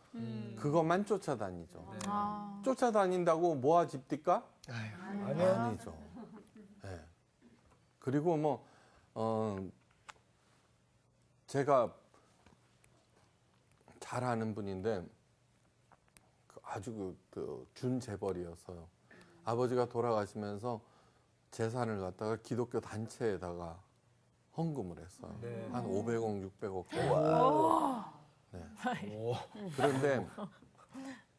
그것만 쫓아다니죠. 쫓아다닌다고 모아 집디까? 아니죠. 예. 그리고 뭐 제가 잘 아는 분인데 아주 준재벌이었어요. 아버지가 돌아가시면서 재산을 갖다가 기독교 단체에다가 헌금을 했어요. 한 500억, 600억. 네. 그런데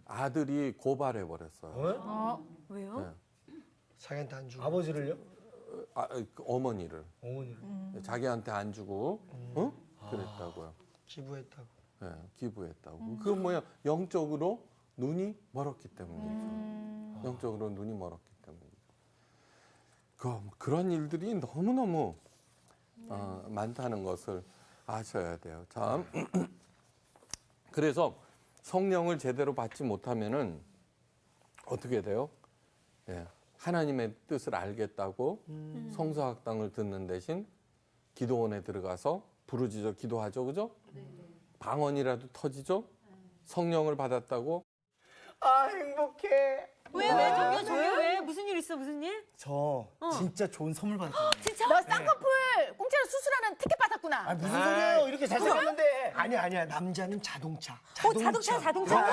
아들이 고발해 버렸어요. 왜요? 네. 자기한테 안 주고. 아버지를요? 그 어머니를 어머니를. 자기한테 안 주고 그랬다고요. 기부했다고. 네, 기부했다고. 그 뭐야 영적으로 눈이 멀었기 때문이죠. 영적으로 눈이 멀었기 때문이죠. 그런 일들이 너무너무 많다는 것을 아셔야 돼요. 자, 그래서 성령을 제대로 받지 못하면은 어떻게 돼요? 예, 하나님의 뜻을 알겠다고 성서학당을 듣는 대신 기도원에 들어가서 부르짖어 기도하죠, 그죠? 방언이라도 터지죠? 성령을 받았다고? 아 행복해. 왜 저기요 저요 왜 무슨 일 있어 무슨 일? 저 진짜 좋은 선물 받았거든요. 진짜? 너 쌍꺼풀 공짜로 수술하는 티켓 받았구나. 아 무슨 소리예요? 이렇게 잘생겼는데. 아니야. 남자는 자동차. 자동차.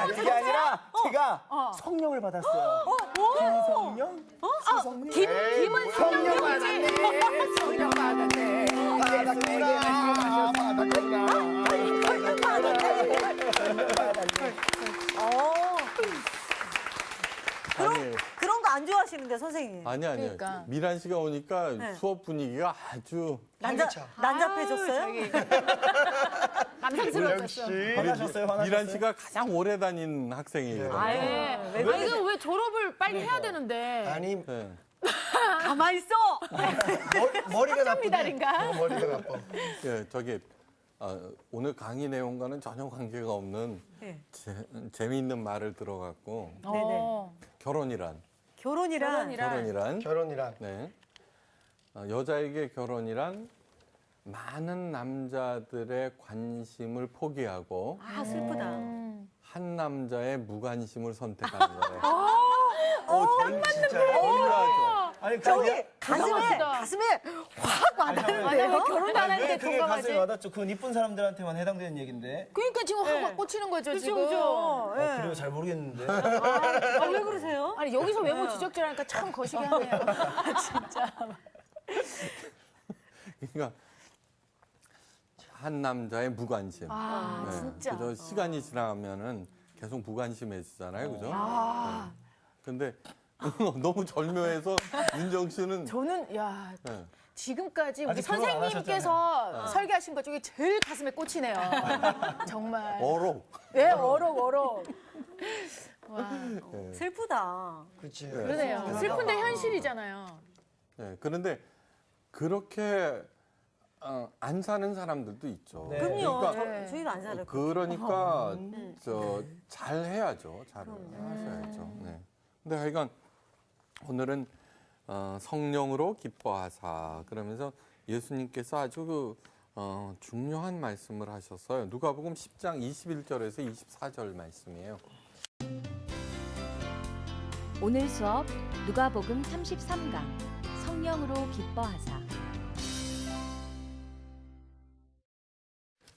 그게 아니라 제가 성령을 받았어요. 김성령? 김은 성령 받았네. 성령 받았네. 아니, 그런 거 안 좋아하시는데 선생님. 아니요. 그러니까. 미란 씨가 오니까 네. 수업 분위기가 아주 난잡해졌어요? 남상스러워졌어. 화나셨어요? 미란 씨가 가장 오래 다닌 학생이에요. 아니 왜 졸업을 빨리 해야 되는데? 아니 네. 가만히 있어. 머리가 나쁘네. 미달인가? 머리가 나빠. 예, 저기 오늘 강의 내용과는 전혀 관계가 없는 네. 재미있는 말을 들어갖고 어. 결혼이란 결혼이란 네. 여자에게 결혼이란 많은 남자들의 관심을 포기하고 아 슬프다. 한 남자의 무관심을 선택하는 거예요. 전 진짜 놀라죠. 아니 저기 가슴에 확 와닿는데요. 왜 결혼도 안 했는데 그게 가슴에 건강하지? 와닿죠. 그건 이쁜 사람들한테만 해당되는 얘기인데. 그러니까 지금 확 꽂히는 거죠 지금. 그죠? 그래요? 잘 모르겠는데. 왜 그러세요? 아니 여기서 외모 지적질하니까 참 거시기 하네요. 진짜. 그러니까 한 남자의 무관심. 아 진짜. 그죠? 시간이 지나면은 계속 무관심해지잖아요, 그죠? 근데 너무 절묘해서 윤정 씨는 저는 야 네. 지금까지 우리 아직 결혼 안 선생님께서 설계하신 것 중에 제일 가슴에 꽂히네요. 정말. 어록. 예, 어록. 와, 슬프다. 그렇지. 그러네요. 슬픈데 현실이잖아요. 네, 그런데 그렇게 안 사는 사람들도 있죠. 네. 그럼요. 네. 저희도 안 살아요. 그러니까 잘 해야죠. 잘 하셔야죠. 네. 근데 하여간 오늘은 성령으로 기뻐하사 그러면서 예수님께서 아주 중요한 말씀을 하셨어요. 누가복음 10장 21절에서 24절 말씀이에요. 오늘 수업 누가복음 33강 성령으로 기뻐하사.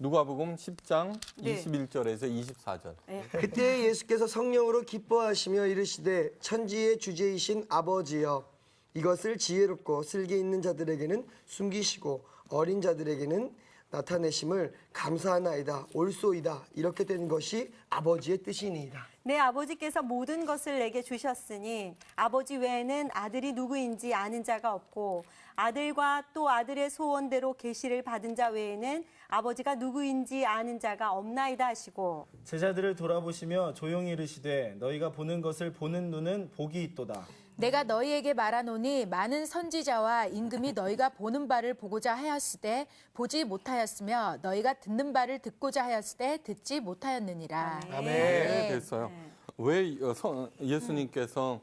누가복음 10장 네. 21절에서 24절. 그때 예수께서 성령으로 기뻐하시며 이르시되 천지의 주제이신 아버지여 이것을 지혜롭고 슬기 있는 자들에게는 숨기시고 어린 자들에게는 나타내심을 감사하나이다 옳소이다 이렇게 된 것이 아버지의 뜻이니이다. 내 아버지께서 모든 것을 내게 주셨으니 아버지 외에는 아들이 누구인지 아는 자가 없고 아들과 또 아들의 소원대로 계시를 받은 자 외에는 아버지가 누구인지 아는 자가 없나이다 하시고 제자들을 돌아보시며 조용히 이르시되 너희가 보는 것을 보는 눈은 복이 있도다. 내가 너희에게 말하노니 많은 선지자와 임금이 너희가 보는 바를 보고자 하였으되 보지 못하였으며 너희가 듣는 바를 듣고자 하였으되 듣지 못하였느니라. 네, 됐어요. 왜 예수님께서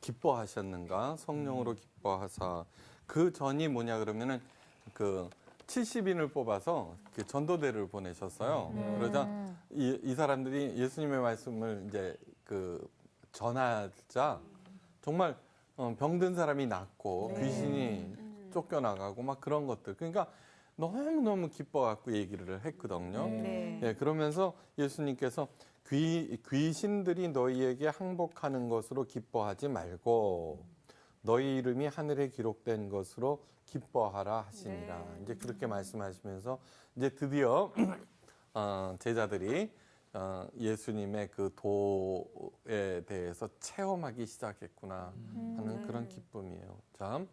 기뻐하셨는가? 성령으로 기뻐하사. 그 전이 뭐냐 그러면은 그 70인을 뽑아서 그 전도대를 보내셨어요. 그러자 이 사람들이 예수님의 말씀을 이제 그 전하자 정말 병든 사람이 낫고 귀신이 쫓겨나가고 막 그런 것들. 그러니까 너무너무 기뻐갖고 얘기를 했거든요. 네. 예, 그러면서 예수님께서 귀신들이 너희에게 항복하는 것으로 기뻐하지 말고 너희 이름이 하늘에 기록된 것으로 기뻐하라 하시니라. 이제 그렇게 말씀하시면서 이제 드디어 제자들이 예수님의 그 도에 대해서 체험하기 시작했구나 하는 그런 기쁨이에요. 자,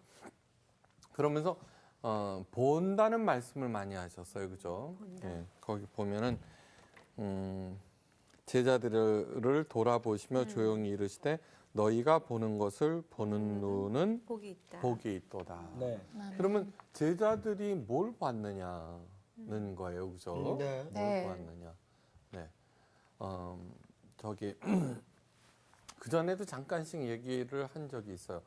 그러면서 본다는 말씀을 많이 하셨어요, 그죠? 예, 거기 보면은 제자들을 돌아보시며 조용히 이르시되 너희가 보는 것을 보는 눈은 복이 있도다. 네. 그러면 제자들이 뭘 봤느냐는 거예요, 그죠? 네. 네. 뭘 봤느냐. 네. 저기 그 전에도 잠깐씩 얘기를 한 적이 있어요.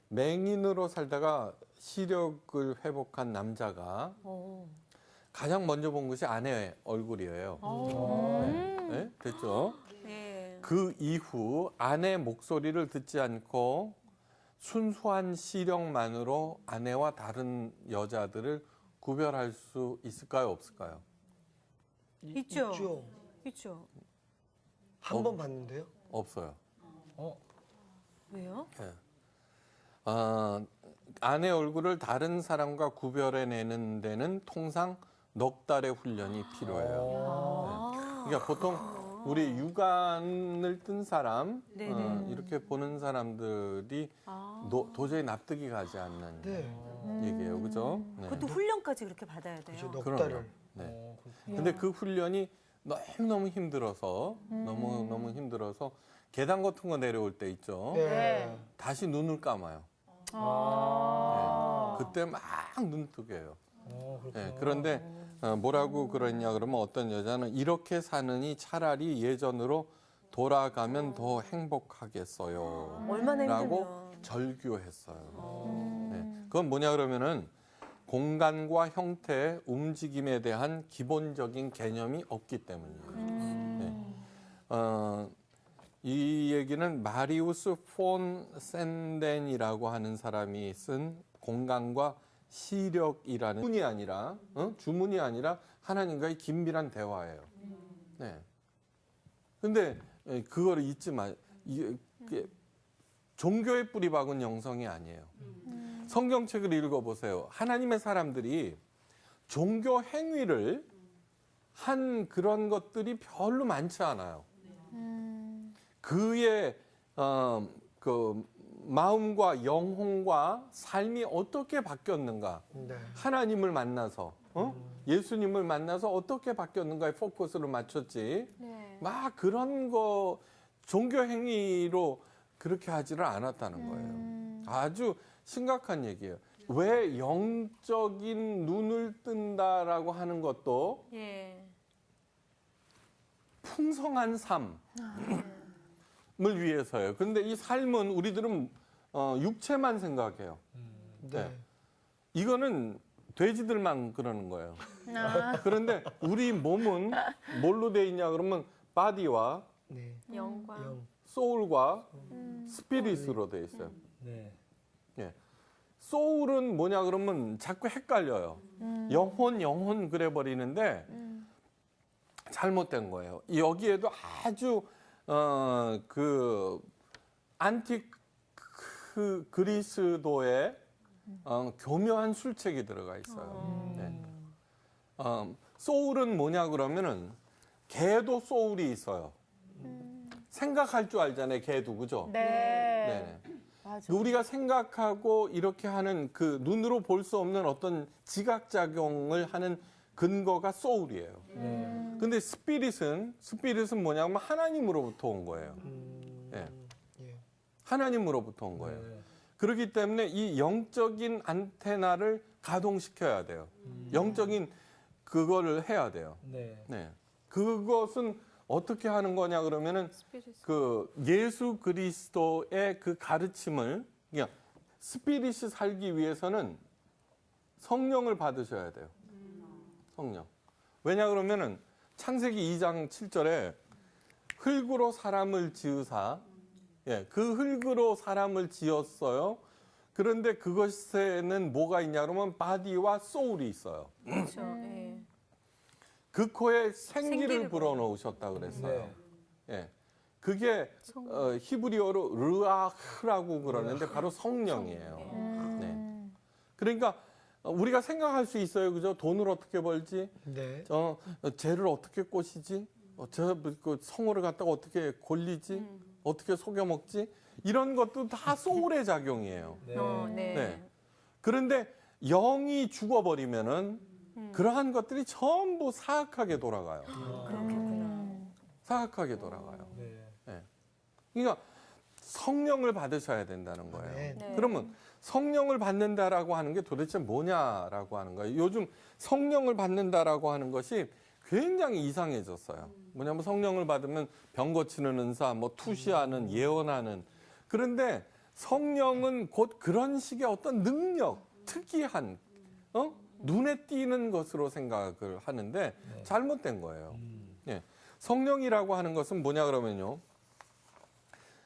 맹인으로 살다가 시력을 회복한 남자가 가장 먼저 본 것이 아내의 얼굴이에요. 네, 됐죠? 네. 그 이후 아내 목소리를 듣지 않고 순수한 시력만으로 아내와 다른 여자들을 구별할 수 있을까요, 없을까요? 있죠. 있죠. 있죠. 한 번 봤는데요. 없어요. 왜요? 네. 아내 얼굴을 다른 사람과 구별해내는 데는 통상 넉 달의 훈련이 필요해요. 네. 그러니까 보통 우리 육안을 뜬 사람, 이렇게 보는 사람들이 도저히 납득이 가지 않는 네. 얘기예요. 그죠? 네. 그것도 훈련까지 그렇게 받아야 돼요. 넉 그럼요. 달을. 네. 근데 그 훈련이 너무 힘들어서 너무 힘들어서 계단 같은 거 내려올 때 있죠. 네. 다시 눈을 감아요. 네. 그때 막 눈 뜨게 해요. 네. 그런데 뭐라고 그러냐 그러면 어떤 여자는 이렇게 사느니 차라리 예전으로 돌아가면 더 행복하겠어요. 얼마나 라고 힘들면. 절규했어요. 네. 그건 뭐냐 그러면은 공간과 형태의 움직임에 대한 기본적인 개념이 없기 때문이에요. 네. 이 얘기는 마리우스 폰 샌덴이라고 하는 사람이 쓴 공간과 시력이라는 주문이 아니라 하나님과의 긴밀한 대화예요. 네. 근데 그거를 잊지 마. 종교의 뿌리 박은 영성이 아니에요. 성경책을 읽어보세요. 하나님의 사람들이 종교 행위를 한 그런 것들이 별로 많지 않아요. 그의 그 마음과 영혼과 삶이 어떻게 바뀌었는가? 네. 하나님을 만나서 예수님을 만나서 어떻게 바뀌었는가에 포커스를 맞췄지. 막 그런 거 종교 행위로 그렇게 하지를 않았다는 거예요. 아주 심각한 얘기예요. 왜 영적인 눈을 뜬다라고 하는 것도 풍성한 삶을 위해서예요. 그런데 이 삶은 우리들은 육체만 생각해요. 네. 이거는 돼지들만 그러는 거예요. 그런데 우리 몸은 뭘로 돼 있냐 그러면 바디와 네. 영과 소울과 스피릿으로 돼 있어요. 네. 예. 소울은 뭐냐 그러면 자꾸 헷갈려요. 영혼 그래 버리는데 잘못된 거예요. 여기에도 아주 그 안티크 그리스도의 교묘한 술책이 들어가 있어요. 네. 소울은 뭐냐 그러면은 개도 소울이 있어요. 생각할 줄 알잖아요, 개도 그죠? 네. 네. 맞아. 우리가 생각하고 이렇게 하는 그 눈으로 볼 수 없는 어떤 지각작용을 하는 근거가 소울이에요. 근데 스피릿은 뭐냐면 하나님으로부터 온 거예요. 예. 하나님으로부터 온 거예요. 그렇기 때문에 이 영적인 안테나를 가동시켜야 돼요. 영적인 그거를 해야 돼요. 네. 네. 그것은 어떻게 하는 거냐 그러면은 그 예수 그리스도의 그 가르침을 그냥 스피릿이 살기 위해서는 성령을 받으셔야 돼요. 성령. 왜냐 그러면은 창세기 2장 7절에 흙으로 사람을 지으사, 예, 그 흙으로 사람을 지었어요. 그런데 그것에는 뭐가 있냐 그러면 바디와 소울이 있어요. 그렇죠. 예. 그 코에 생기를 불어넣으셨다 그랬어요. 네. 예, 그게 히브리어로 르아흐라고 그러는데 바로 성령이에요. 네. 그러니까 우리가 생각할 수 있어요, 그죠? 돈을 어떻게 벌지? 네. 쟤를 어떻게 꼬시지? 그 성호를 갖다가 어떻게 골리지? 어떻게 속여 먹지? 이런 것도 다 소울의 작용이에요. 네. 네. 네. 그런데 영이 죽어버리면은 그러한 것들이 전부 사악하게 돌아가요. 사악하게 돌아가요. 네. 그러니까 성령을 받으셔야 된다는 거예요. 네. 그러면 성령을 받는다라고 하는 게 도대체 뭐냐라고 하는 거예요. 요즘 성령을 받는다라고 하는 것이 굉장히 이상해졌어요. 뭐냐면 성령을 받으면 병 고치는 은사, 뭐 투시하는, 예언하는. 그런데 성령은 곧 그런 식의 어떤 능력, 특이한, 눈에 띄는 것으로 생각을 하는데 잘못된 거예요. 예. 성령이라고 하는 것은 뭐냐 그러면요.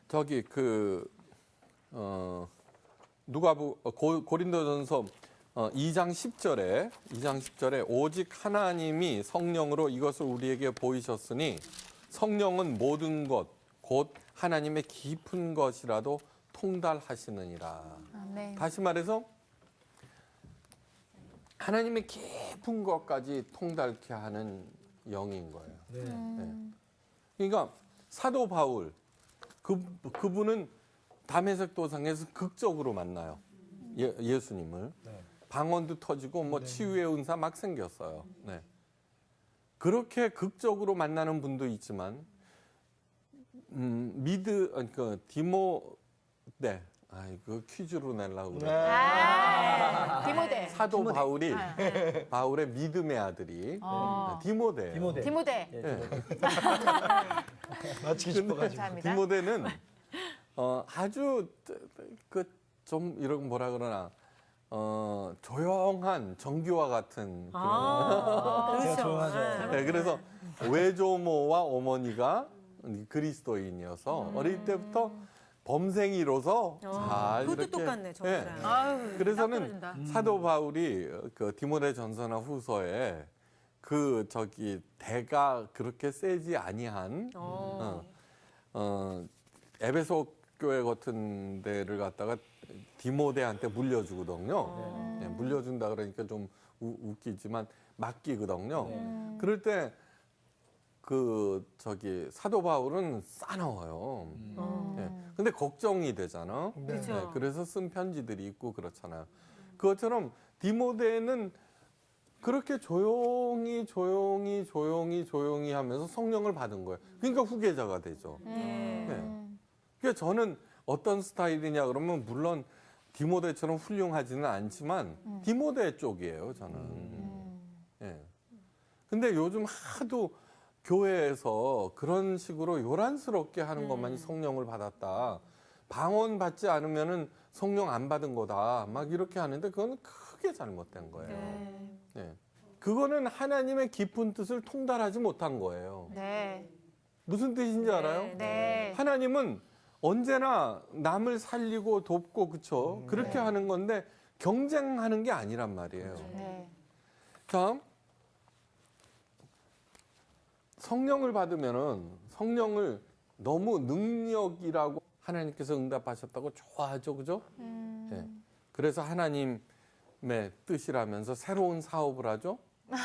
저기 고린도전서 2장 10절에 오직 하나님이 성령으로 이것을 우리에게 보이셨으니 성령은 모든 것 곧 하나님의 깊은 것이라도 통달하시느니라. 네. 다시 말해서 하나님의 깊은 것까지 통달케 하는 영인 거예요. 네. 그러니까 사도 바울 그분은 다메섹 도상에서 극적으로 만나요. 예수님을. 방언도 터지고 뭐 치유의 은사 막 생겼어요. 네. 그렇게 극적으로 만나는 분도 있지만 디모데 그 퀴즈로 내려고 그래. 디모데. 사도 바울의 믿음의 아들이 디모데. 디모데. 맞히고 싶어가지고. 감사합니다. 디모데는 아주 좀 이런 뭐라 그러나 조용한 정규와 같은 그런. 제가 좋아하죠. 네, 그래서 외조모와 어머니가 그리스도인이어서 어릴 때부터 범생이로서 잘 그것도 이렇게 똑같네, 저랑. 아유, 그래서는 딱 사도 바울이 그 디모데 전서나 후서에 대가 그렇게 세지 아니한 에베소 교회 같은 데를 갖다가 디모데한테 물려주거든요. 네, 물려준다 그러니까 좀 웃기지만 맡기거든요. 그럴 때 사도 바울은 싸나워요. 근데 걱정이 되잖아. 그렇죠. 그래서 쓴 편지들이 있고 그렇잖아요. 그것처럼 디모데는 그렇게 조용히 하면서 성령을 받은 거예요. 그러니까 후계자가 되죠. 네. 그러니까 저는 어떤 스타일이냐 그러면 물론 디모데처럼 훌륭하지는 않지만 디모데 쪽이에요, 저는. 예. 근데 요즘 하도 교회에서 그런 식으로 요란스럽게 하는 것만이 성령을 받았다. 방언 받지 않으면은 성령 안 받은 거다. 막 이렇게 하는데 그건 크게 잘못된 거예요. 예. 그거는 하나님의 깊은 뜻을 통달하지 못한 거예요. 네. 무슨 뜻인지 알아요? 네. 하나님은 언제나 남을 살리고 돕고 그쵸? 그렇게 하는 건데 경쟁하는 게 아니란 말이에요. 네. 다음 성령을 받으면은 성령을 너무 능력이라고 하나님께서 응답하셨다고 좋아하죠, 그죠? 네. 그래서 하나님의 뜻이라면서 새로운 사업을 하죠. 네.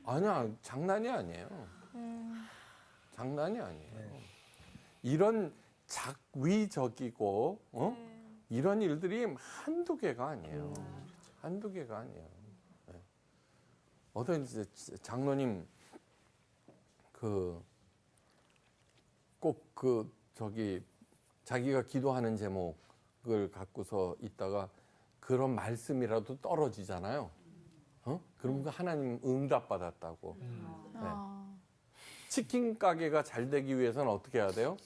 아니야, 장난이 아니에요. 장난이 아니에요. 이런 작위적이고 이런 일들이 한두 개가 아니에요. 한두 개가 아니에요. 네. 어떤 이제 장로님 자기가 기도하는 제목을 갖고서 있다가 그런 말씀이라도 떨어지잖아요. 그럼 그 하나님 응답 받았다고. 네. 치킨 가게가 잘 되기 위해서는 어떻게 해야 돼요?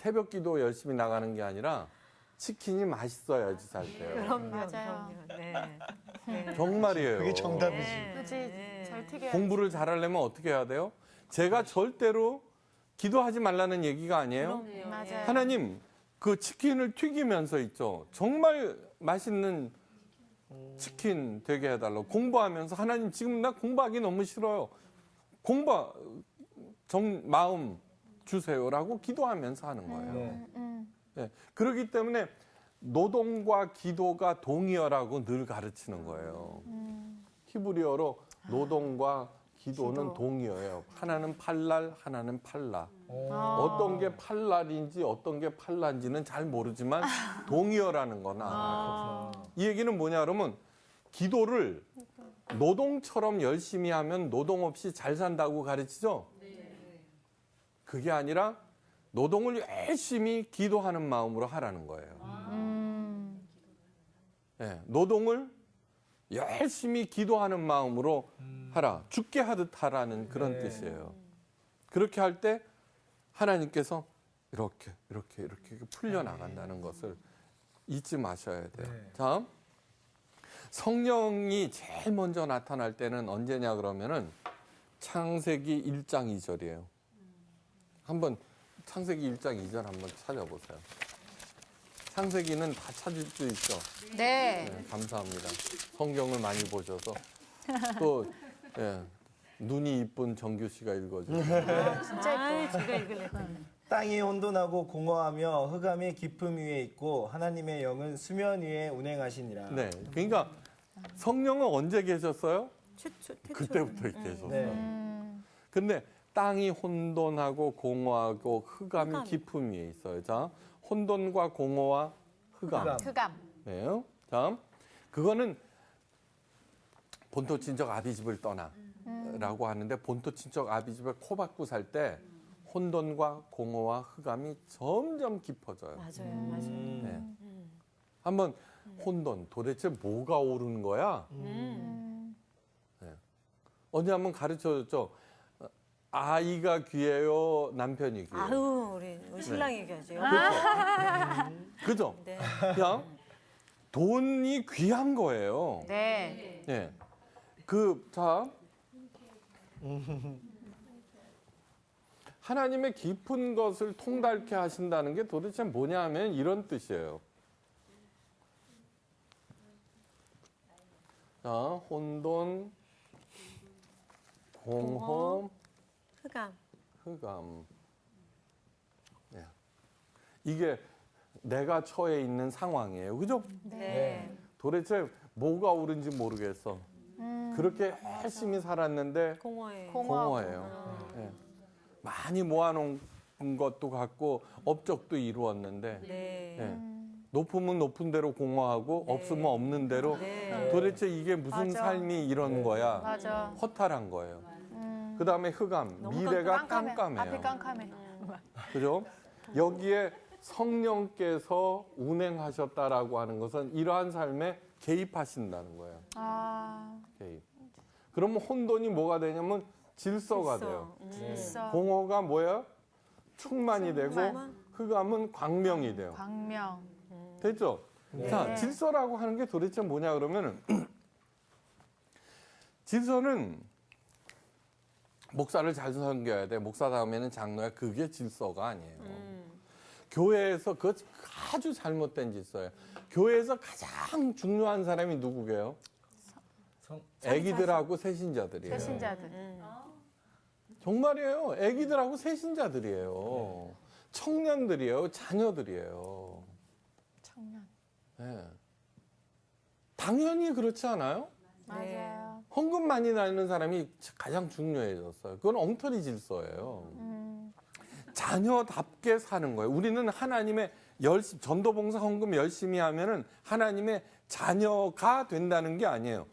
새벽 기도 열심히 나가는 게 아니라 치킨이 맛있어야지 살 때요. 그럼요. 맞아요. 네. 네. 정말이에요. 그게 정답이지. 네. 그렇지. 잘 튀겨. 공부를 잘하려면 어떻게 해야 돼요? 제가 절대로 기도하지 말라는 얘기가 아니에요. 그럼요. 맞아요. 하나님, 그 치킨을 튀기면서 있죠. 정말 맛있는 치킨 되게 해달라고. 공부하면서 하나님 지금 나 공부하기 너무 싫어요. 마음 주세요라고 기도하면서 하는 거예요. 네. 예, 그렇기 때문에 노동과 기도가 동의어라고 늘 가르치는 거예요. 히브리어로 노동과 기도는 동의어예요. 하나는 팔날, 하나는 팔라. 어떤 게 팔날인지 어떤 게 팔라인지는 잘 모르지만 동의어라는 건 알아요. 이 얘기는 뭐냐 그러면 기도를 노동처럼 열심히 하면 노동 없이 잘 산다고 가르치죠? 그게 아니라 노동을 열심히 기도하는 마음으로 하라는 거예요. 네, 노동을 열심히 기도하는 마음으로 하라. 죽게 하듯 하라는 그런 뜻이에요. 그렇게 할 때 하나님께서 이렇게 풀려나간다는 것을 잊지 마셔야 돼요. 자, 성령이 제일 먼저 나타날 때는 언제냐 그러면은 창세기 1장 2절이에요. 한번 창세기 1장 2절 한번 찾아보세요. 창세기는 다 찾을 수 있죠. 네. 네, 감사합니다. 성경을 많이 보셔서 또 눈이 이쁜 정규 씨가 읽어주세요. 진짜 예뻐. 제가 읽을래요. 땅이 혼돈하고 공허하며 흑암이 깊음 위에 있고 하나님의 영은 수면 위에 운행하시니라. 네, 그러니까 성령은 언제 계셨어요? 태초. 그때부터 계셨어요. 네. 근데 땅이 혼돈하고 공허하고 흑암이 깊음 위에 있어요. 자, 혼돈과 공허와 흑암. 흑암. 네. 자, 그거는 본토 친척 아비집을 떠나라고 하는데 본토 친척 아비집에 코 박고 살 때 혼돈과 공허와 흑암이 점점 깊어져요. 맞아요. 맞아요. 네. 한번 혼돈 도대체 뭐가 옳은 거야? 네. 언제 한번 가르쳐줬죠. 아이가 귀해요, 남편이 귀해요. 아유, 우리 신랑 얘기하죠. 그죠? 네. 그냥 돈이 귀한 거예요. 네. 예. 자. 하나님의 깊은 것을 통달케 하신다는 게 도대체 뭐냐 하면 이런 뜻이에요. 자, 혼돈, 공허, 흑암. 네. 이게 내가 처해 있는 상황이에요. 그죠? 네. 도대체 뭐가 옳은지 모르겠어. 그렇게 열심히 살았는데 공허해. 공허해요. 네. 많이 모아놓은 것도 같고 업적도 이루었는데 네. 네. 높으면 높은 대로 공허하고 없으면 없는 대로 도대체 이게 무슨 맞아. 삶이 이런 거야. 맞아. 허탈한 거예요. 그 다음에 흑암, 미래가 깜깜해요. 앞이 깜깜해. 그죠? 여기에 성령께서 운행하셨다라고 하는 것은 이러한 삶에 개입하신다는 거예요. 개입. 그러면 혼돈이 뭐가 되냐면 질서가 돼요. 질서. 공허가 뭐야? 충만이 되고 흑암은 광명이 돼요. 광명. 됐죠? 자, 질서라고 하는 게 도대체 뭐냐 그러면은 질서는 목사를 잘 섬겨야 돼. 목사 다음에는 장로야. 그게 질서가 아니에요. 교회에서 그거 아주 잘못된 질서예요. 교회에서 가장 중요한 사람이 누구게요? 애기들하고 세신자들이에요. 세신자들. 정말이에요. 애기들하고 세신자들이에요. 청년들이에요. 자녀들이에요. 청년. 네. 당연히 그렇지 않아요? 맞아요. 헌금 많이 나는 사람이 가장 중요해졌어요. 그건 엉터리 질서예요. 자녀답게 사는 거예요. 우리는 하나님의 전도봉사 헌금 열심히 하면은 하나님의 자녀가 된다는 게 아니에요.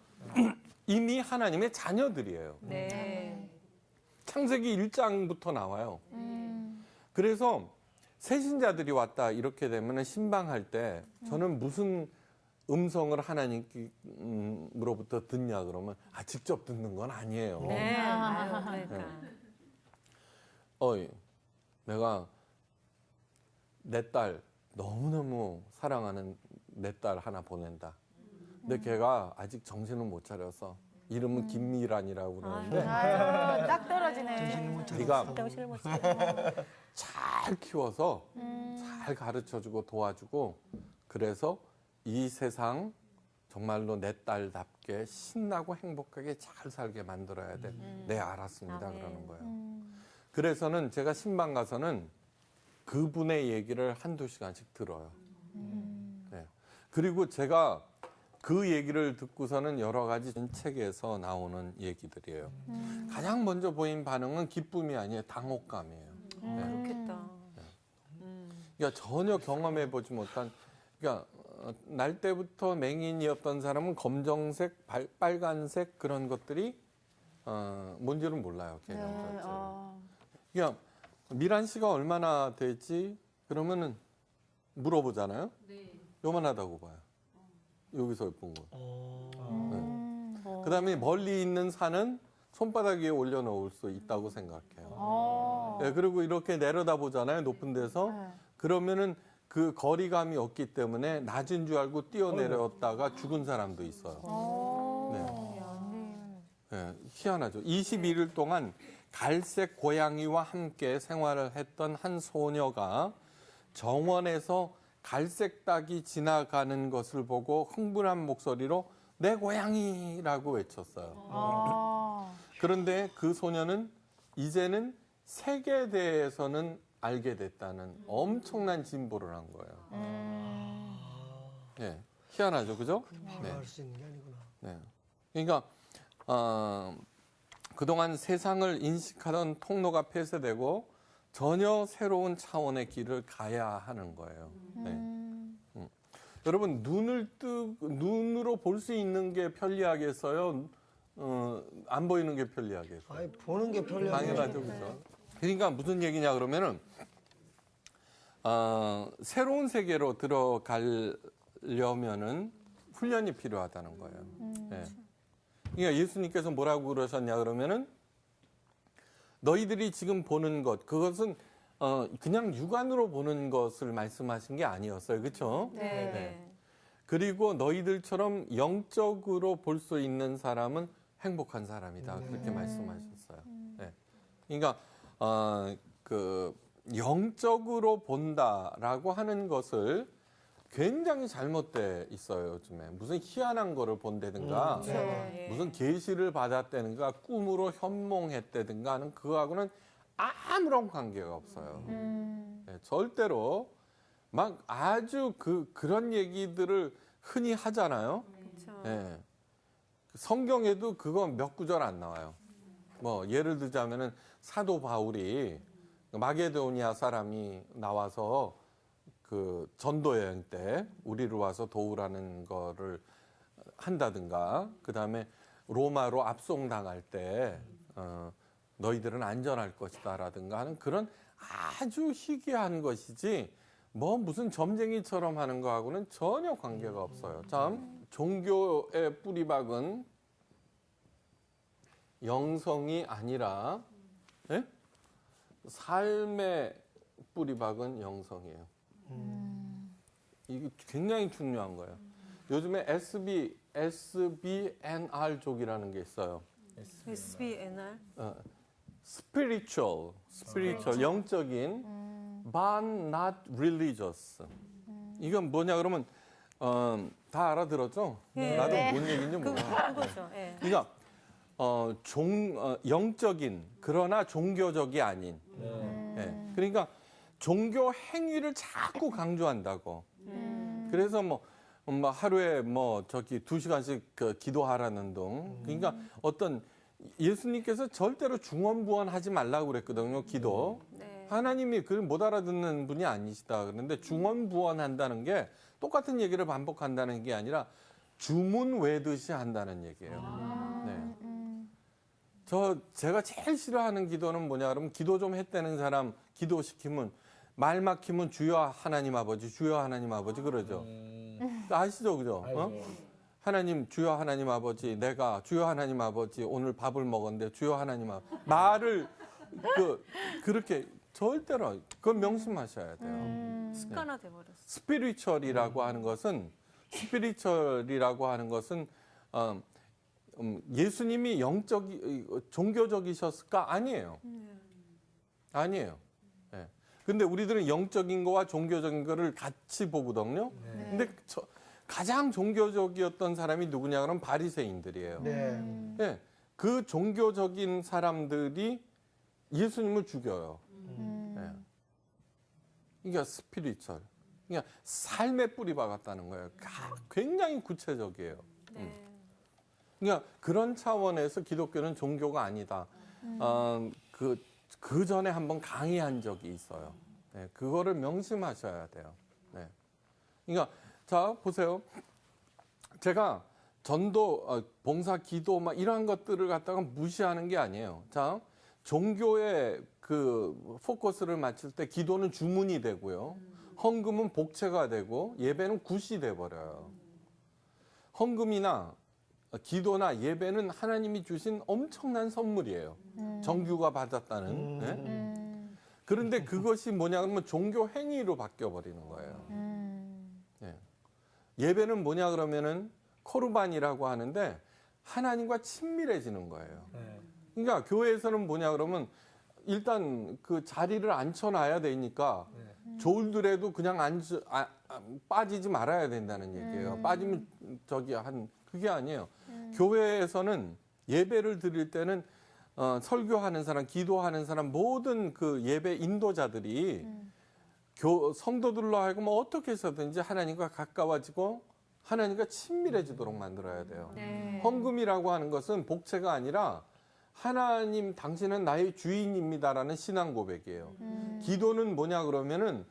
이미 하나님의 자녀들이에요. 네. 창세기 1장부터 나와요. 그래서 세신자들이 왔다 이렇게 되면 신방할 때 저는 무슨 음성을 하나님으로부터 듣냐 그러면 직접 듣는 건 아니에요. 네. 아유, 그러니까. 어이, 내가 내 딸 너무너무 사랑하는 내 딸 하나 보낸다. 근데 걔가 아직 정신을 못 차려서 이름은 김미란이라고 그러는데 아, 딱 떨어지네. 네가 정신을 못 차려. 잘 키워서 잘 가르쳐주고 도와주고 그래서 이 세상 정말로 내 딸답게 신나고 행복하게 잘 살게 만들어야 돼. 네, 알았습니다. 아, 네. 그러는 거예요. 그래서는 제가 신방 가서는 그분의 얘기를 한두 시간씩 들어요. 네. 그리고 제가 그 얘기를 듣고서는 여러 가지 책에서 나오는 얘기들이에요. 가장 먼저 보인 반응은 기쁨이 아니에요. 당혹감이에요. 네. 그렇겠다. 그러니까 전혀 경험해 보지 못한, 그러니까 날 때부터 맹인이었던 사람은 검정색, 빨간색 그런 것들이 뭔지는 몰라요. 개념 자체. 그러니까 미란 씨가 얼마나 되지? 그러면은 물어보잖아요. 요만하다고 봐요. 여기서 본 거. 네. 그다음에 멀리 있는 산은 손바닥 위에 올려놓을 수 있다고 생각해요. 네, 그리고 이렇게 내려다 보잖아요. 높은 데서. 그러면은 그 거리감이 없기 때문에 낮은 줄 알고 뛰어내렸다가 죽은 사람도 있어요. 네. 네, 희한하죠. 21일 동안 갈색 고양이와 함께 생활을 했던 한 소녀가 정원에서 갈색 닭이 지나가는 것을 보고 흥분한 목소리로 내 고양이라고 외쳤어요. 그런데 그 소녀는 이제는 색에 대해서는 알게 됐다는 엄청난 진보를 한 거예요. 네, 희한하죠, 그죠? 네. 알 수 있는 게 아니구나. 네. 그러니까 그동안 세상을 인식하던 통로가 폐쇄되고 전혀 새로운 차원의 길을 가야 하는 거예요. 네. 여러분 눈으로 볼 수 있는 게 편리하겠어요? 안 보이는 게 편리하겠어요? 아니, 보는 게 편리하죠. 당연하죠, 그죠? 그러니까 무슨 얘기냐 그러면은 새로운 세계로 들어가려면은 훈련이 필요하다는 거예요. 네. 그러니까 예수님께서 뭐라고 그러셨냐 그러면은 너희들이 지금 보는 것 그것은 그냥 육안으로 보는 것을 말씀하신 게 아니었어요, 그렇죠? 네. 그리고 너희들처럼 영적으로 볼 수 있는 사람은 행복한 사람이다 그렇게 말씀하셨어요. 네. 그러니까 그 영적으로 본다라고 하는 것을 굉장히 잘못돼 있어요, 요즘에. 무슨 희한한 거를 본다든가, 무슨 계시를 받았다든가, 꿈으로 현몽했다든가 하는 그거하고는 아무런 관계가 없어요. 네, 절대로 막 아주 그런 얘기들을 흔히 하잖아요. 네. 성경에도 그거 몇 구절 안 나와요. 뭐 예를 들자면은 사도 바울이 마게도니아 사람이 나와서 그 전도 여행 때 우리를 와서 도우라는 거를 한다든가, 그 다음에 로마로 압송당할 때 너희들은 안전할 것이다라든가 하는 그런 아주 희귀한 것이지 뭐 무슨 점쟁이처럼 하는 거하고는 전혀 관계가 없어요. 참 종교의 뿌리박은 영성이 아니라 삶의 뿌리박은 영성이에요. 이게 굉장히 중요한 거예요. 요즘에 SBNR족이라는 게 있어요. SBNR? spiritual, 영적인, but not religious. 이건 뭐냐 그러면 다 알아들었죠? 나도 뭔 얘기인지 몰라. 그거죠. 예. 그러니까 영적인 그러나 종교적이 아닌. 예. 그러니까 종교 행위를 자꾸 강조한다고. 그래서 뭐 하루에 2시간씩 기도하라는 등. 그러니까 어떤 예수님께서 절대로 중언부언하지 말라고 그랬거든요. 기도. 하나님이 그걸 못 알아듣는 분이 아니시다. 그런데 중언부언한다는 게 똑같은 얘기를 반복한다는 게 아니라 주문 외듯이 한다는 얘기예요. 네. 제가 제일 싫어하는 기도는 뭐냐 그러면 기도 좀 했다는 사람 기도시키면 말 막히면 주여 하나님 아버지, 주여 하나님 아버지 그러죠. 아시죠, 그죠? 하나님, 주여 하나님 아버지, 내가 주여 하나님 아버지 오늘 밥을 먹었는데 주여 하나님 아버지 말을 그렇게 절대로 그건 명심하셔야 돼요. 습관화돼 버렸어. 스피리추얼이라고 하는 것은 예수님이 종교적이셨을까? 아니에요. 아니에요. 예. 근데 우리들은 영적인 거와 종교적인 거를 같이 보거든요. 근데 가장 종교적이었던 사람이 누구냐 그러면 바리새인들이에요. 네. 예. 그 종교적인 사람들이 예수님을 죽여요. 예. 그러니까 스피리추얼. 그러니까 삶의 뿌리 박았다는 거예요. 굉장히 구체적이에요. 그러니까 그런 차원에서 기독교는 종교가 아니다. 그 전에 한번 강의한 적이 있어요. 네, 그거를 명심하셔야 돼요. 네. 그러니까 자 보세요. 제가 전도, 봉사, 기도 막 이러한 것들을 갖다가 무시하는 게 아니에요. 자 종교의 그 포커스를 맞출 때 기도는 주문이 되고요. 헌금은 복채가 되고 예배는 굿이 돼 버려요. 헌금이나 기도나 예배는 하나님이 주신 엄청난 선물이에요. 정규가 받았다는. 네? 그런데 그것이 뭐냐 그러면 종교 행위로 바뀌어 버리는 거예요. 네. 예배는 뭐냐 그러면은 코르반이라고 하는데 하나님과 친밀해지는 거예요. 그러니까 교회에서는 뭐냐 그러면 일단 그 자리를 앉혀놔야 되니까 졸더라도 그냥 빠지지 말아야 된다는 얘기예요. 빠지면 그게 아니에요. 교회에서는 예배를 드릴 때는 설교하는 사람, 기도하는 사람 모든 그 예배 인도자들이 성도들로 하여금 어떻게 해서든지 하나님과 가까워지고 하나님과 친밀해지도록 만들어야 돼요. 헌금이라고 하는 것은 복채가 아니라 하나님 당신은 나의 주인입니다라는 신앙 고백이에요. 기도는 뭐냐 그러면은